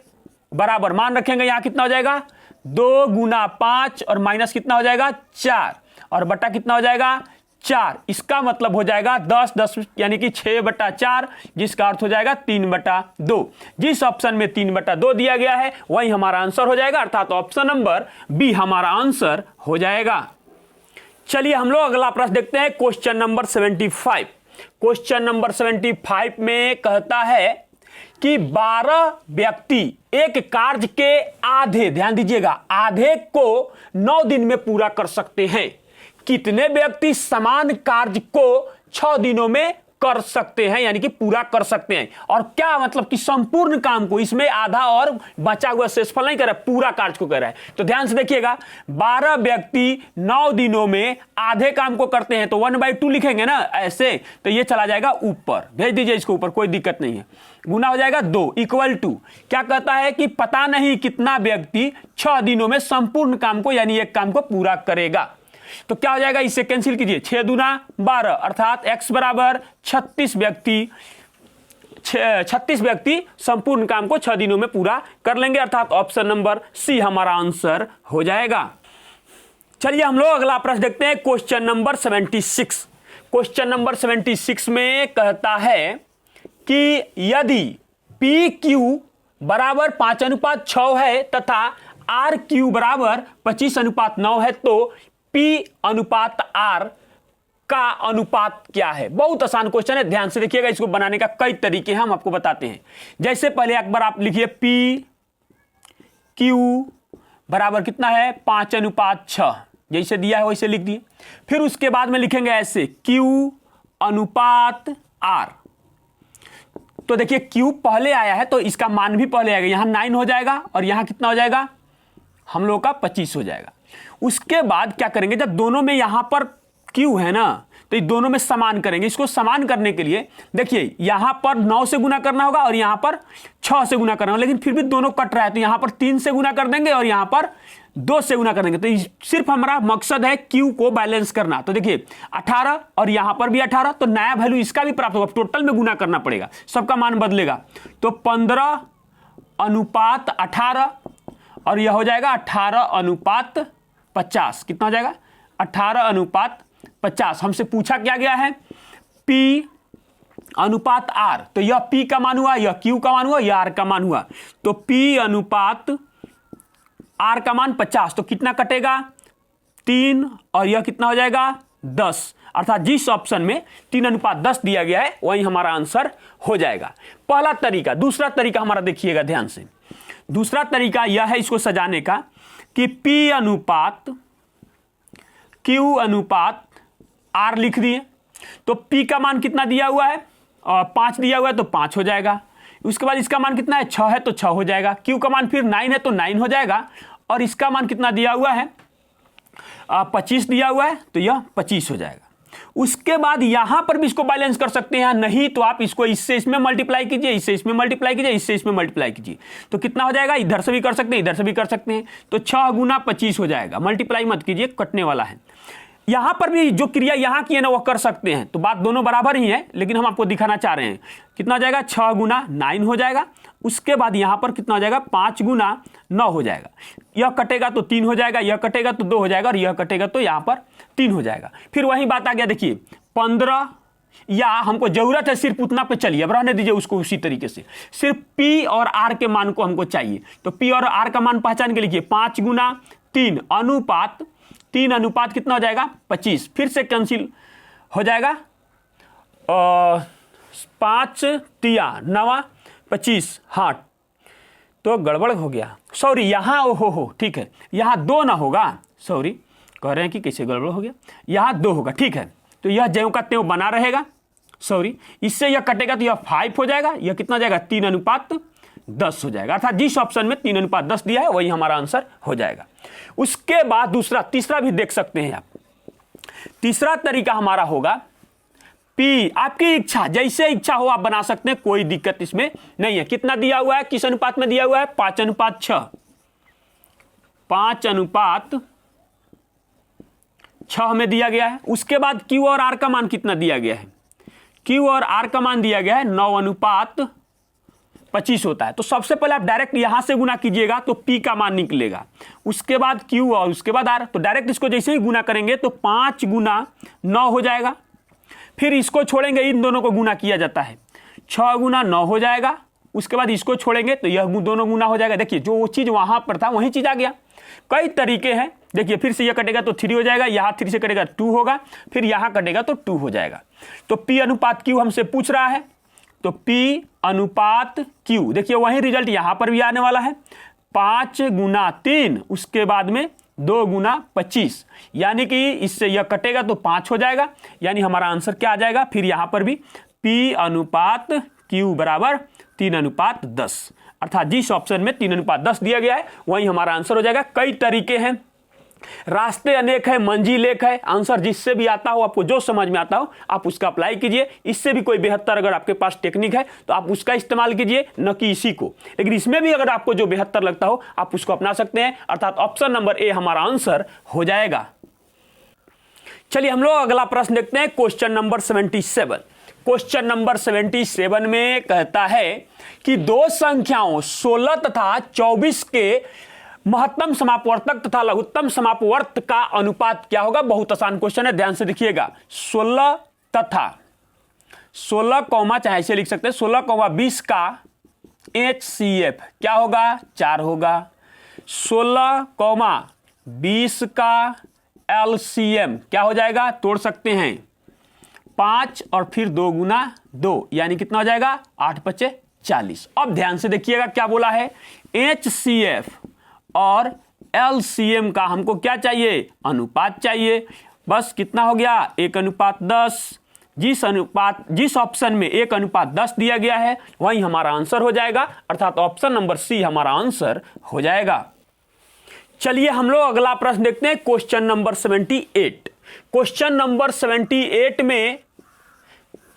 बराबर मान रखेंगे। यहां कितना हो जाएगा? 2 गुना 5 और माइनस कितना हो जाएगा? 4 और बट्टा कितना हो जाएगा? 4। इसका मतलब हो जाएगा 10 यानी कि 6/4, जिसका अर्थ हो जाएगा 3/2। जिस ऑप्शन में 3/2 दिया गया है वही हमारा आंसर हो जाएगा। अर्थात ऑप्शन नंबर बी हमारा आंसर हो जाएगा। चलिए हम लोग अगला प्रश्न देखते हैं, क्वेश्चन नंबर 75। क्वेश्चन नंबर 75 में कहता है कि 12 व्यक्ति एक कार्य के आधे, ध्यान दीजिएगा, आधे को 9 दिन में पूरा कर सकते हैं। कितने व्यक्ति समान कार्य को 6 दिनों में कर सकते हैं, यानी कि पूरा कर सकते हैं? और क्या मतलब कि संपूर्ण काम को, इसमें आधा और बचा हुआ शेषफल नहीं कर रहा है, पूरा कार्य को कर रहा है। तो ध्यान से देखिएगा, 12 व्यक्ति 9 दिनों में आधे काम को करते हैं तो 1/2 लिखेंगे ना ऐसे, तो ये चला जाएगा ऊपर। भेज दीजिए इसको ऊपर, कोई दिक्कत नहीं है। गुना हो जाएगा 2 इक्वल टू क्या कहता है कि पता नहीं कितना व्यक्ति 6 दिनों में संपूर्ण काम को, यानी एक काम को पूरा करेगा। तो क्या हो जाएगा? इसे कैंसिल कीजिए। 6 दूना 12 अर्थात x बराबर 36 व्यक्ति 36 व्यक्ति संपूर्ण काम को 6 दिनों में पूरा कर लेंगे, अर्थात ऑप्शन नंबर सी हमारा आंसर हो जाएगा। चलिए हम लोग अगला प्रश्न देखते हैं, क्वेश्चन नंबर 76। क्वेश्चन नंबर 76 में कहता है कि यदि पी क्यू बराबर 5:6 है तथा आर क्यू बराबर 25:9 है तो पी अनुपात आर का अनुपात क्या है। बहुत आसान क्वेश्चन है, ध्यान से देखिएगा। इसको बनाने का कई तरीके हैं, हम आपको बताते हैं। जैसे पहले एक बार आप लिखिए पी क्यू बराबर कितना है 5:6, जैसे दिया है वैसे लिख दिए। फिर उसके बाद में लिखेंगे ऐसे क्यू अनुपात आर। तो देखिए क्यू पहले आया है तो इसका मान भी पहले आएगा, यहां 9 हो जाएगा और यहां कितना हो जाएगा हम लोग का 25 हो जाएगा। उसके बाद क्या करेंगे, जब दोनों में यहां पर क्यू है ना तो ये दोनों में समान करेंगे। इसको समान करने के लिए देखिए यहां पर 9 से गुना करना होगा और यहां पर 6 से गुना करना होगा, लेकिन फिर भी दोनों कट रहा है तो यहां पर 3 से गुना कर देंगे और यहां पर 2 से गुना कर देंगे। तो सिर्फ हमारा मकसद है क्यू को बैलेंस करना। तो देखिए 18 और यहां पर भी 18, तो नया वैल्यू इसका भी प्राप्त होगा, टोटल में गुना करना पड़ेगा, सबका मान बदलेगा। तो 15:18 और यह हो जाएगा 18:50। कितना हो जाएगा 18:50। हमसे पूछा क्या गया है P अनुपात R, तो यह P का मान हुआ, यह Q का मान हुआ, यह R का मान हुआ। तो P अनुपात R का मान 50, तो कितना कटेगा 3 और यह कितना हो जाएगा 10, अर्थात जिस ऑप्शन में 3:10 दिया गया है वही हमारा आंसर हो जाएगा। पहला तरीका। दूसरा तरीका हमारा देखिएगा ध्यान से। दूसरा तरीका यह है इसको सजाने का कि P अनुपात Q अनुपात R लिख दिए। तो P का मान कितना दिया हुआ है 5 दिया हुआ है तो 5 हो जाएगा। उसके बाद इसका मान कितना है 6 है तो 6 हो जाएगा। Q का मान फिर 9 है तो 9 हो जाएगा और इसका मान कितना दिया हुआ है 25 दिया हुआ है तो यह 25 हो जाएगा। उसके बाद यहां पर भी इसको बैलेंस कर सकते हैं, नहीं तो आप इसको इससे इसमें मल्टीप्लाई कीजिए, इससे इसमें मल्टीप्लाई कीजिए, इससे इसमें मल्टीप्लाई कीजिए। तो कितना हो जाएगा, इधर से भी कर सकते हैं इधर से भी कर सकते हैं। तो 6 गुना 25 हो जाएगा। मल्टीप्लाई मत कीजिए, कटने वाला है। यहां पर भी जो क्रिया यहां की है ना वो कर सकते हैं। तो बात दोनों बराबर ही है, लेकिन हम आपको दिखाना चाह रहे हैं। कितना हो जाएगा 6 गुना 9 हो जाएगा। उसके बाद यहां पर कितना हो जाएगा 5 गुना 9 हो जाएगा। यह कटेगा तो 3 हो जाएगा, यह कटेगा तो 2 हो जाएगा और यह कटेगा तो यहां पर 3 हो जाएगा। फिर वही बात आ गया, देखिए 15, या हमको जरूरत है सिर्फ उतना पे, चलिए अब रहने दीजिए उसको उसी तरीके से। सिर्फ P और R के मान को हमको चाहिए। तो P और R का मान पहचान के लिखिए 5 गुना 3 अनुपात 3 अनुपात कितना हो जाएगा 25। फिर से कैंसिल हो जाएगा 5 तिया 9 25। हाँ तो गड़बड़ हो गया, सॉरी यहाँ हो ठीक है, यहाँ 2 ना होगा, सॉरी कह रहे हैं कि कैसे गड़बड़ हो गया, यहाँ 2 होगा। ठीक है, तो यह ज्यों का त्यों बना रहेगा, सॉरी इससे यह कटेगा तो यह 5 हो जाएगा। यह कितना हो जाएगा 3:10 हो जाएगा, अर्थात जिस ऑप्शन में 3:10 दिया है वही हमारा आंसर हो जाएगा। उसके बाद तीसरा भी देख सकते हैं आप। तीसरा तरीका हमारा होगा P, आपकी इच्छा, जैसे इच्छा हो आप बना सकते हैं, कोई दिक्कत इसमें नहीं है। कितना दिया हुआ है, किस अनुपात में दिया हुआ है 5:6। 5:6 में दिया गया है। उसके बाद Q और R का मान कितना दिया गया है, Q और R का मान दिया गया है 9:25 होता है। तो सबसे पहले आप डायरेक्ट यहां से गुना कीजिएगा तो P का मान निकलेगा। उसके बाद Q और उसके बाद R, तो डायरेक्ट इसको जैसे ही गुना करेंगे तो 5 गुना 9 हो जाएगा। फिर इसको छोड़ेंगे, इन दोनों को गुना किया जाता है, 6 गुना 9 हो जाएगा। उसके बाद इसको छोड़ेंगे तो यह दोनों गुना हो जाएगा। देखिए जो वो चीज वहां पर था वही चीज आ गया। कई तरीके हैं, देखिए फिर से यह कटेगा तो 3 हो जाएगा, यहां 3 से कटेगा 2 होगा, फिर यहां कटेगा तो 2 हो जाएगा। तो P अनुपात Q हमसे पूछ रहा है, तो P अनुपात Q, देखिए वही रिजल्ट यहां पर भी आने वाला है। 5 गुना 3, उसके बाद में 2 गुना 25, यानी कि इससे यह कटेगा तो 5 हो जाएगा, यानी हमारा आंसर क्या आ जाएगा। फिर यहां पर भी P अनुपात Q बराबर 3:10, अर्थात जिस ऑप्शन में 3:10 दिया गया है वही हमारा आंसर हो जाएगा। कई तरीके हैं, रास्ते अनेक है, मंजिल एक है। आंसर जिससे भी आता हो, आपको जो समझ में आता हो आप उसका अप्लाई कीजिए। इससे भी कोई बेहतर अगर आपके पास टेक्निक है तो आप उसका इस्तेमाल कीजिए, न कि इसी को। लेकिन इसमें भी अगर आपको जो बेहतर लगता हो आप उसको अपना सकते हैं, अर्थात ऑप्शन नंबर ए हमारा आंसर हो जाएगा। चलिए हम लोग अगला प्रश्न देखते हैं, क्वेश्चन नंबर 77। क्वेश्चन नंबर 77 में कहता है कि दो संख्याओं 16 तथा 24 के महत्तम समापवर्तक तथा लघुत्तम समापवर्त का अनुपात क्या होगा। बहुत आसान क्वेश्चन है, ध्यान से देखिएगा। 16 तथा 16 कौमा, चाहे ऐसे लिख सकते हैं, 16,20 का HCF क्या होगा, 4 होगा। 16,20 का LCM क्या हो जाएगा, तोड़ सकते हैं 5 और फिर 2 गुना 2 यानी कितना हो जाएगा, 8×5 40। अब ध्यान से देखिएगा क्या बोला है, HCF और LCM का हमको क्या चाहिए, अनुपात चाहिए। बस कितना हो गया, 1:10। जिस ऑप्शन में 1:10 दिया गया है वही हमारा आंसर हो जाएगा, अर्थात ऑप्शन नंबर सी हमारा आंसर हो जाएगा। चलिए हम लोग अगला प्रश्न देखते हैं, क्वेश्चन नंबर 78। क्वेश्चन नंबर 78 में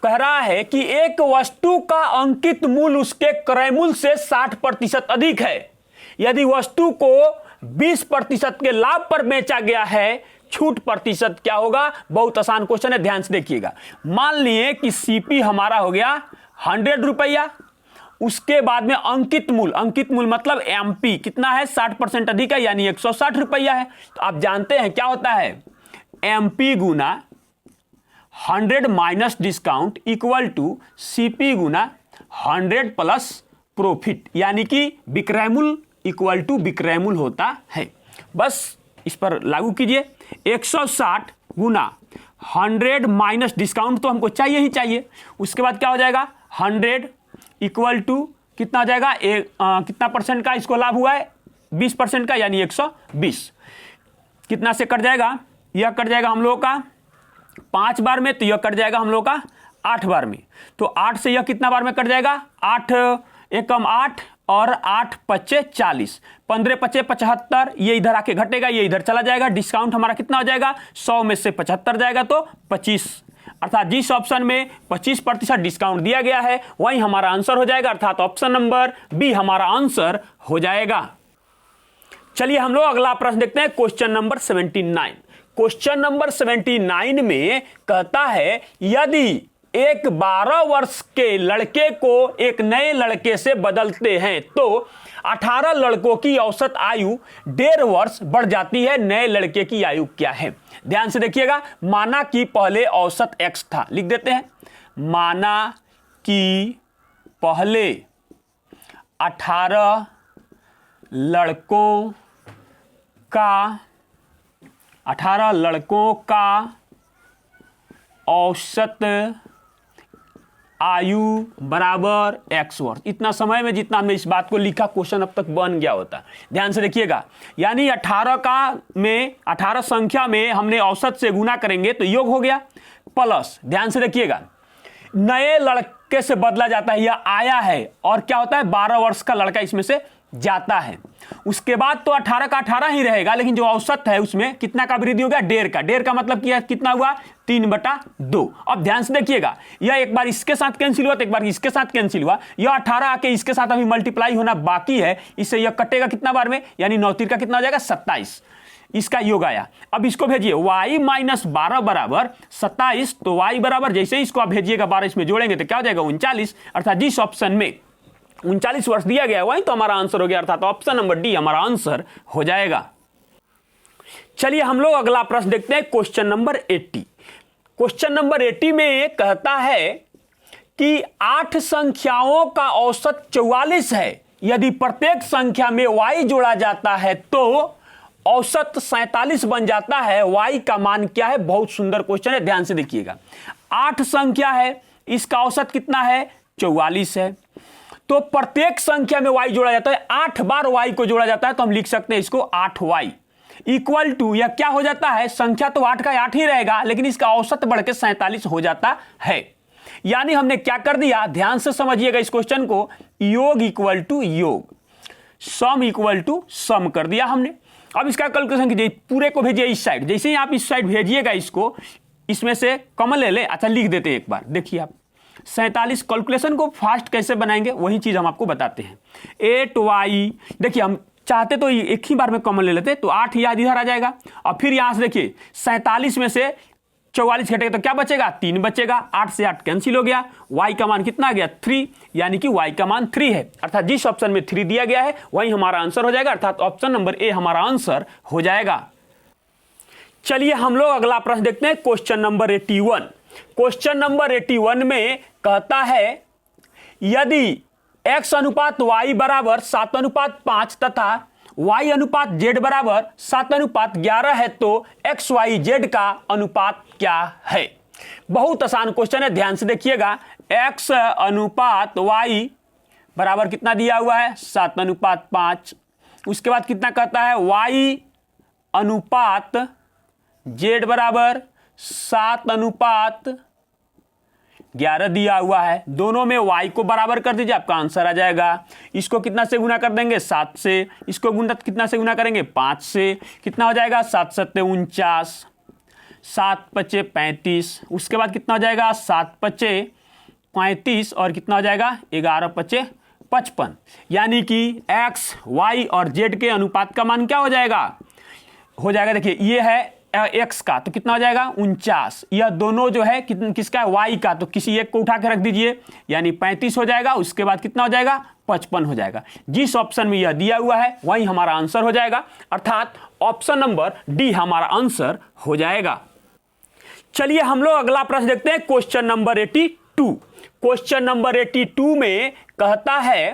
कह रहा है कि एक वस्तु का अंकित मूल्य उसके क्रय मूल्य से 60% अधिक है। यदि वस्तु को 20% के लाभ पर बेचा गया है, छूट प्रतिशत क्या होगा। बहुत आसान क्वेश्चन है, ध्यान से देखिएगा। मान लिए कि सीपी हमारा हो गया 100 रुपया, उसके बाद में अंकित मूल्य मतलब एमपी कितना है, 60% अधिक है यानी 160 रुपया है। तो आप जानते हैं क्या होता है, एमपी गुना 100 minus discount equal to CP गुना 100 प्लस प्रॉफिट, यानी कि विक्रय मूल्य इक्वल टू विक्रय मूल्य होता है। बस इस पर लागू कीजिए, 160 गुना 100 माइनस डिस्काउंट तो हमको चाहिए ही चाहिए। उसके बाद क्या हो जाएगा, 100 इक्वल टू कितना हो जाएगा, कितना परसेंट का इसको लाभ हुआ है, 20% का यानी 120। कितना से कट जाएगा, यह कट जाएगा हम लोगों का 5 बार में, तो यह कट जाएगा हम लोगों का 8 बार में। तो 8 से यह कितना बार में कट जाएगा, 8 एकम 8 और 8×5 40, 15×5 75, ये इधर आके घटेगा, ये इधर चला जाएगा। डिस्काउंट हमारा कितना हो जाएगा, 100 में से 75 जाएगा तो 25, अर्थात जिस ऑप्शन में 25% डिस्काउंट दिया गया है वही हमारा आंसर हो जाएगा, अर्थात ऑप्शन नंबर बी हमारा आंसर हो जाएगा। चलिए हम लोग अगला प्रश्न देखते हैं, क्वेश्चन नंबर 79। क्वेश्चन नंबर 79 में कहता है यदि एक 12 वर्ष के लड़के को एक नए लड़के से बदलते हैं तो 18 लड़कों की औसत आयु 1.5 वर्ष बढ़ जाती है, नए लड़के की आयु क्या है। ध्यान से देखिएगा, माना कि पहले औसत x था, लिख देते हैं, माना कि पहले 18 लड़कों का औसत आयु बराबर x वर्ष। इतना समय में जितना हमने इस बात को लिखा क्वेश्चन अब तक बन गया होता। ध्यान से देखिएगा, यानी 18 संख्या में हमने औसत से गुना करेंगे तो योग हो गया, प्लस ध्यान से देखिएगा नए लड़के से बदला जाता है, यह आया है और क्या होता है 12 वर्ष का लड़का इसमें से जाता है। उसके बाद तो 18 का 18 ही रहेगा, लेकिन जो औसत है उसमें कितना का वृद्धि हो गया, 1.5 का मतलब कितना हुआ 3/2। अब ध्यान से देखिएगा, यह एक बार इसके साथ कैंसिल हुआ तो एक बार इसके साथ कैंसिल हुआ, यह 18 आके इसके साथ अभी मल्टीप्लाई होना बाकी है, इससे यह कटेगा कितना बार में, यानी 9 का कितना हो जाएगा 27, इसका योग आया। अब इसको भेजिए y - 12 बराबर 27, तो y बराबर जैसे इसको आप भेजिएगा 12 इसमें जोड़ेंगे तो क्या हो जाएगा 39, अर्थात जिस ऑप्शन में 39 वर्ष दिया गया वही तो हमारा आंसर हो गया, अर्थात ऑप्शन नंबर डी हमारा आंसर हो जाएगा। चलिए हम लोग अगला प्रश्न देखते हैं, क्वेश्चन नंबर 80। क्वेश्चन नंबर 80 में कहता है कि 8 संख्याओं का औसत 44 है, यदि प्रत्येक संख्या में y जोड़ा जाता है तो औसत 47 बन जाता है, y का मान क्या है। बहुत सुंदर क्वेश्चन है, ध्यान से देखिएगा। 8 संख्या है, इसका औसत कितना है 44 है, तो प्रत्येक संख्या में y जोड़ा जाता है, 8 बार y को जोड़ा जाता है, तो हम लिख सकते हैं इसको 8y इक्वल टू, यह क्या हो जाता है, संख्या तो 8 का 8 ही रहेगा लेकिन इसका औसत बढ़ के 47 हो जाता है। यानी हमने क्या कर दिया, ध्यान से समझिएगा इस क्वेश्चन को, योग इक्वल टू योग, सम इक्वल टू सम कर दिया हमने। अब इसका कैलकुलेशन कीजिए, पूरे को भेजिए इस साइड, जैसे ही आप इस साइड भेजिएगा इसको, इसमें से कॉमन ले ले, अच्छा लिख देते हैं एक बार, देखिए आप 47 कैलकुलेशन को फास्ट कैसे बनाएंगे वही चीज हम आपको बताते हैं। 8y, देखिए हम चाहते तो एक ही बार में कॉमन ले लेते तो 8 याद इधर आ जाएगा, और फिर यहां से देखिए 47 में से 44 घटेगा तो क्या बचेगा, 3 बचेगा। 8 से 8 कैंसिल हो गया। y का मान कितना आ गया, 3, यानी कि y का मान 3 है। अर्थात जिस ऑप्शन में 3 दिया गया है वही हमारा आंसर हो जाएगा, अर्थात ऑप्शन नंबर ए हमारा आंसर हो जाएगा। चलिए हम लोग अगला प्रश्न देखते हैं, क्वेश्चन नंबर 81। क्वेश्चन नंबर 81 में कहता है यदि x अनुपात y बराबर 7:5 तथा y अनुपात z बराबर 7:11 है तो x y z का अनुपात क्या है। बहुत आसान क्वेश्चन है, ध्यान से देखिएगा। x अनुपात y बराबर कितना दिया हुआ है, 7:5। उसके बाद कितना कहता है, y अनुपात z बराबर 7:11 दिया हुआ है। दोनों में y को बराबर कर दीजिए, आपका आंसर आ जाएगा। इसको कितना से गुना कर देंगे, 7 से। इसको गुना कितना से गुना करेंगे, 5 से। कितना हो जाएगा, 7 7 49, 7 5 35। उसके बाद कितना हो जाएगा, 7 5 35 और कितना हो जाएगा, 11 5 55। यानी कि x y और z के अनुपात का मान क्या हो जाएगा, देखिए ये है x का, तो कितना हो जाएगा, 49। यह दोनों जो है किसका है, y का, तो किसी एक को उठा के रख दीजिए, यानी 35 हो जाएगा। उसके बाद कितना हो जाएगा, 55 हो जाएगा। जिस ऑप्शन में यह दिया हुआ है वही हमारा आंसर हो जाएगा, अर्थात ऑप्शन नंबर डी हमारा आंसर हो जाएगा। चलिए हम लोग अगला प्रश्न देखते हैं, क्वेश्चन नंबर 82। क्वेश्चन नंबर 82 में कहता है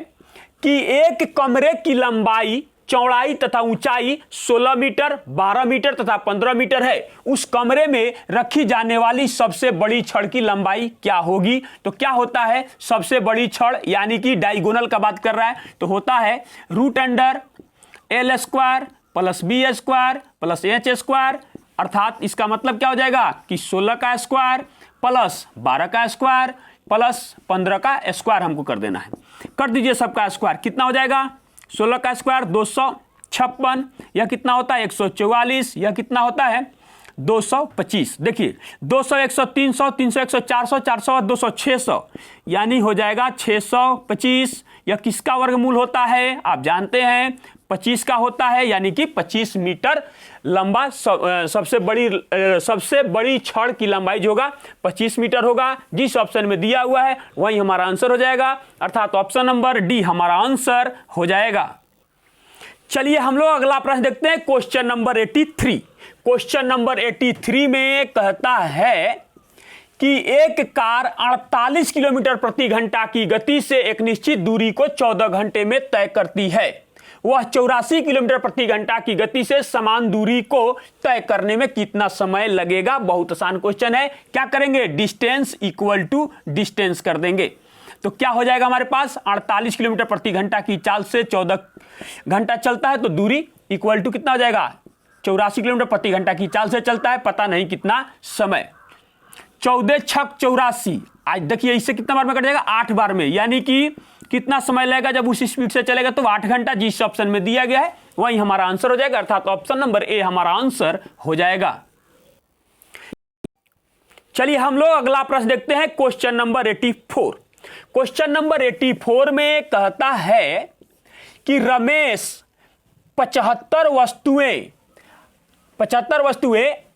कि एक कमरे की लंबाई, चौड़ाई तथा ऊंचाई 16 मीटर, 12 मीटर तथा 15 मीटर है। उस कमरे में रखी जाने वाली सबसे बड़ी छड़ की लंबाई क्या होगी। तो क्या होता है, सबसे बड़ी छड़ यानी कि डायगोनल का बात कर रहा है, तो होता है √L² plus B² plus H²। अर्थात इसका मतलब क्या हो जाएगा कि 16 का स्क्वायर प्लस 12 का स्क्वायर प्लस 15 का स्क्वायर हमको कर देना है। कर दीजिए सबका स्क्वायर, कितना हो जाएगा, 16 का स्क्वायर 256, यह कितना होता है 144, यह कितना होता है 225। देखिए 200 100 300 300 100 400 400 200 600, यानी हो जाएगा 625। यह किसका वर्गमूल होता है, आप जानते हैं 25 का होता है, यानी कि 25 मीटर लंबा सबसे बड़ी छड़ की लंबाई जो होगा 25 मीटर होगा। जिस ऑप्शन में दिया हुआ है वही हमारा आंसर हो जाएगा, अर्थात ऑप्शन नंबर डी हमारा आंसर हो जाएगा। चलिए हम लोग अगला प्रश्न देखते हैं, क्वेश्चन नंबर 83। क्वेश्चन नंबर 83 में कहता है कि एक कार 48 किलोमीटर प्रति घंटा की गति से एक निश्चित दूरी को 14 घंटे में तय करती है। वह 84 किलोमीटर प्रति घंटा की गति से समान दूरी को तय करने में कितना समय लगेगा। बहुत आसान क्वेश्चन है, क्या करेंगे, डिस्टेंस इक्वल टू डिस्टेंस कर देंगे। तो क्या हो जाएगा हमारे पास, 48 किलोमीटर प्रति घंटा की चाल से 14 घंटा चलता है, तो दूरी इक्वल टू कितना हो जाएगा, 84 किलोमीटर प्रति घंटा की चाल से चलता है, पता नहीं कितना समय। 14 छक 84, आज देखिए इससे कितना बार में कट जाएगा, 8 बार में, यानी कि कितना समय लगेगा जब उसी स्पीड से चलेगा, तो 8 घंटा। जिस ऑप्शन में दिया गया है वही हमारा आंसर हो जाएगा, अर्थात ऑप्शन नंबर ए हमारा आंसर हो जाएगा। चलिए हम लोग अगला प्रश्न देखते हैं, क्वेश्चन नंबर 84। क्वेश्चन नंबर 84 में कहता है कि रमेश 75 वस्तुएं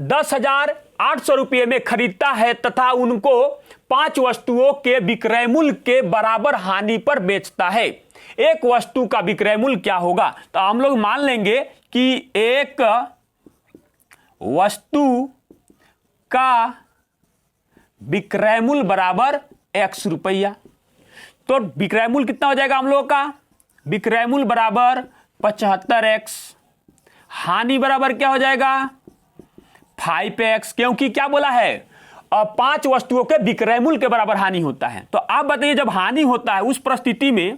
10,800 रुपये में खरीदता है तथा उनको 5 वस्तुओं के विक्रय मूल्य के बराबर हानि पर बेचता है। एक वस्तु का विक्रय मूल्य क्या होगा। तो हम लोग मान लेंगे कि एक वस्तु का विक्रय मूल्य बराबर x रुपया। तो विक्रय मूल्य कितना हो जाएगा हम लोगों का, विक्रय मूल्य बराबर 75x, हानि बराबर क्या हो जाएगा 5x, क्योंकि क्या बोला है, 5 वस्तुओं के विक्रय मूल्य के बराबर हानि होता है। तो आप बताइए जब हानि होता है उस परिस्थिति में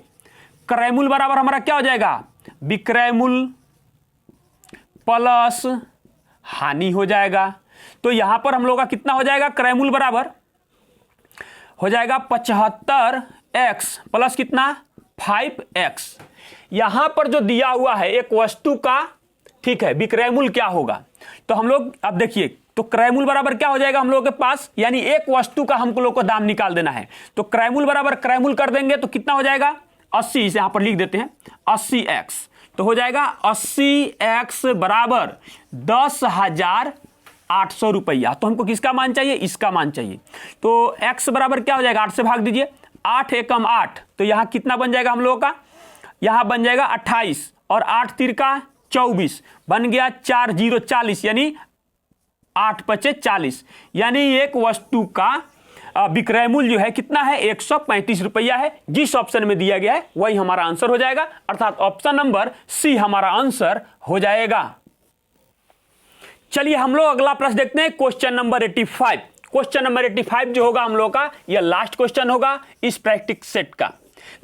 क्रय मूल्य बराबर हमारा क्या हो जाएगा, विक्रय मूल्य प्लस हानि हो जाएगा। तो यहां पर हम लोग का कितना हो जाएगा, क्रय मूल्य बराबर हो जाएगा 75x प्लस कितना 5x। यहां पर जो दिया हुआ है एक वस्तु का, ठीक है, विक्रय मूल्य क्या होगा, तो हम लोग अब देखिए, तो क्रय मूल्य बराबर क्या हो जाएगा हम लोगों के पास, यानी एक वस्तु का हम लोग को दाम निकाल देना है। तो क्रय मूल्य बराबर क्रय मूल्य कर देंगे तो कितना हो जाएगा 80, इसे यहां पर लिख देते हैं 80x। तो हो जाएगा 80x बराबर 10,000 800 रुपया। तो हमको किसका मान चाहिए? इसका मान चाहिए। तो x बराबर क्या हो जाएगा? 8 से भाग दीजिए, 8 एकम 8, तो यहाँ कितना बन जाएगा हम लोगों का? यहाँ बन जाएगा 28 और 8 तिरका 24, बन गया 4 0 40, यानी 8 पचे 40, यानी एक वस्तु का विक्रय मूल्य जो है कितना है? 135 रुपया है। जिस ऑप्शन में दिया गया है वही हमारा आंसर हो जाएगा, अर्थात ऑप्शन नंबर सी हमारा आंसर हो जाएगा। चलिए हम लोग अगला प्रश्न देखते हैं, क्वेश्चन नंबर 85। क्वेश्चन नंबर 85 जो होगा हम लोग का, यह लास्ट क्वेश्चन होगा इस प्रैक्टिस सेट का।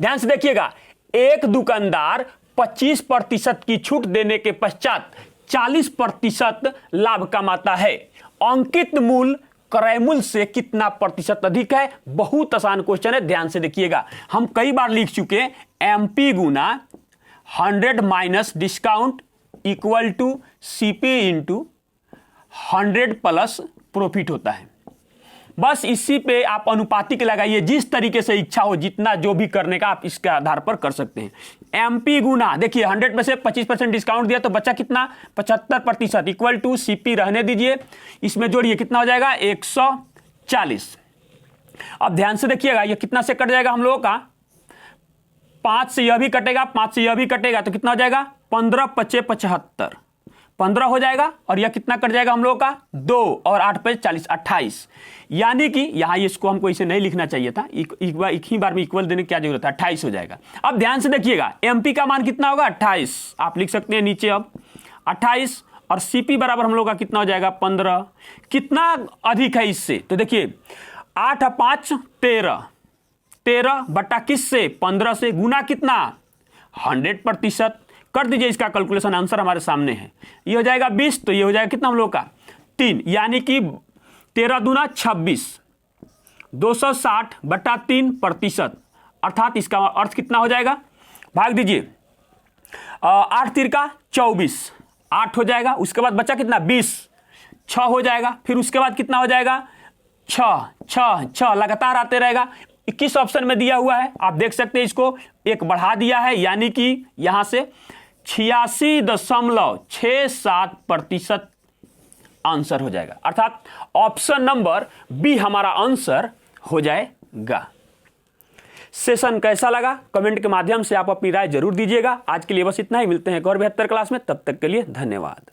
ध्यान से देखिएगा, एक दुकानदार 25% की छूट देने के पश्चात 40% लाभ कमाता है। अंकित मूल्य क्रय मूल्य से कितना प्रतिशत अधिक है? बहुत आसान क्वेश्चन है, ध्यान से देखिएगा। हम कई बार लिख चुके हैं, एमपी गुना 100 minus discount equal to CP into 100 plus profit होता है। बस इसी पे आप अनुपातिक लगाइए, जिस तरीके से इच्छा हो, जितना जो भी करने का आप इसके आधार पर कर सकते हैं। एमपी गुना, देखिए 100 में से 25% डिस्काउंट दिया तो बचा कितना? 75% इक्वल टू सीपी रहने दीजिए, इसमें जोड़िए कितना हो जाएगा? 140। अब ध्यान से देखिएगा, ये कितना से कट जाएगा हम लोगों का? 5 से यह भी कटेगा, 5 से यह भी कटेगा, तो कितना हो जाएगा? 15 पचे 75, 15 हो जाएगा, और यह कितना कट जाएगा हम लोगों का? 2 और 8 पे 40, 28। यानी कि यहाँ इसको हमको इसे नहीं लिखना चाहिए था, एक ही बार में इक्वल देने की क्या जरूरत है? 28 हो जाएगा। अब ध्यान से देखिएगा, एमपी का मान कितना होगा? 28, आप लिख सकते हैं नीचे अब 28, और सीपी बराबर हम लोग का कितना हो जाएगा? 15। कितना अधिक है इससे? तो देखिए 8 और 5 13, 13 बटा किससे? 15 से, गुना कितना? 100%। कर दीजिए इसका कैलकुलेशन, आंसर हमारे सामने है। ये हो जाएगा 20, तो ये हो जाएगा कितना हम लोग का? 3, यानी कि 13 दूना 26, 260 बटा 3%, अर्थात इसका अर्थ कितना हो जाएगा? भाग दीजिए, 8 तिरका 24, 8 हो जाएगा। उसके बाद बचा कितना? 20, 6 हो जाएगा। फिर उसके बाद कितना हो जाएगा? 6 6 6, लगातार आते रहेगा। 21 ऑप्शन में दिया हुआ है, आप देख सकते हैं, इसको एक बढ़ा दिया है, यानी कि यहां से 86.67% आंसर हो जाएगा, अर्थात ऑप्शन नंबर बी हमारा आंसर हो जाएगा। सेशन कैसा लगा कमेंट के माध्यम से आप अपनी राय जरूर दीजिएगा। आज के लिए बस इतना ही, मिलते हैं एक और बेहतर क्लास में, तब तक के लिए धन्यवाद।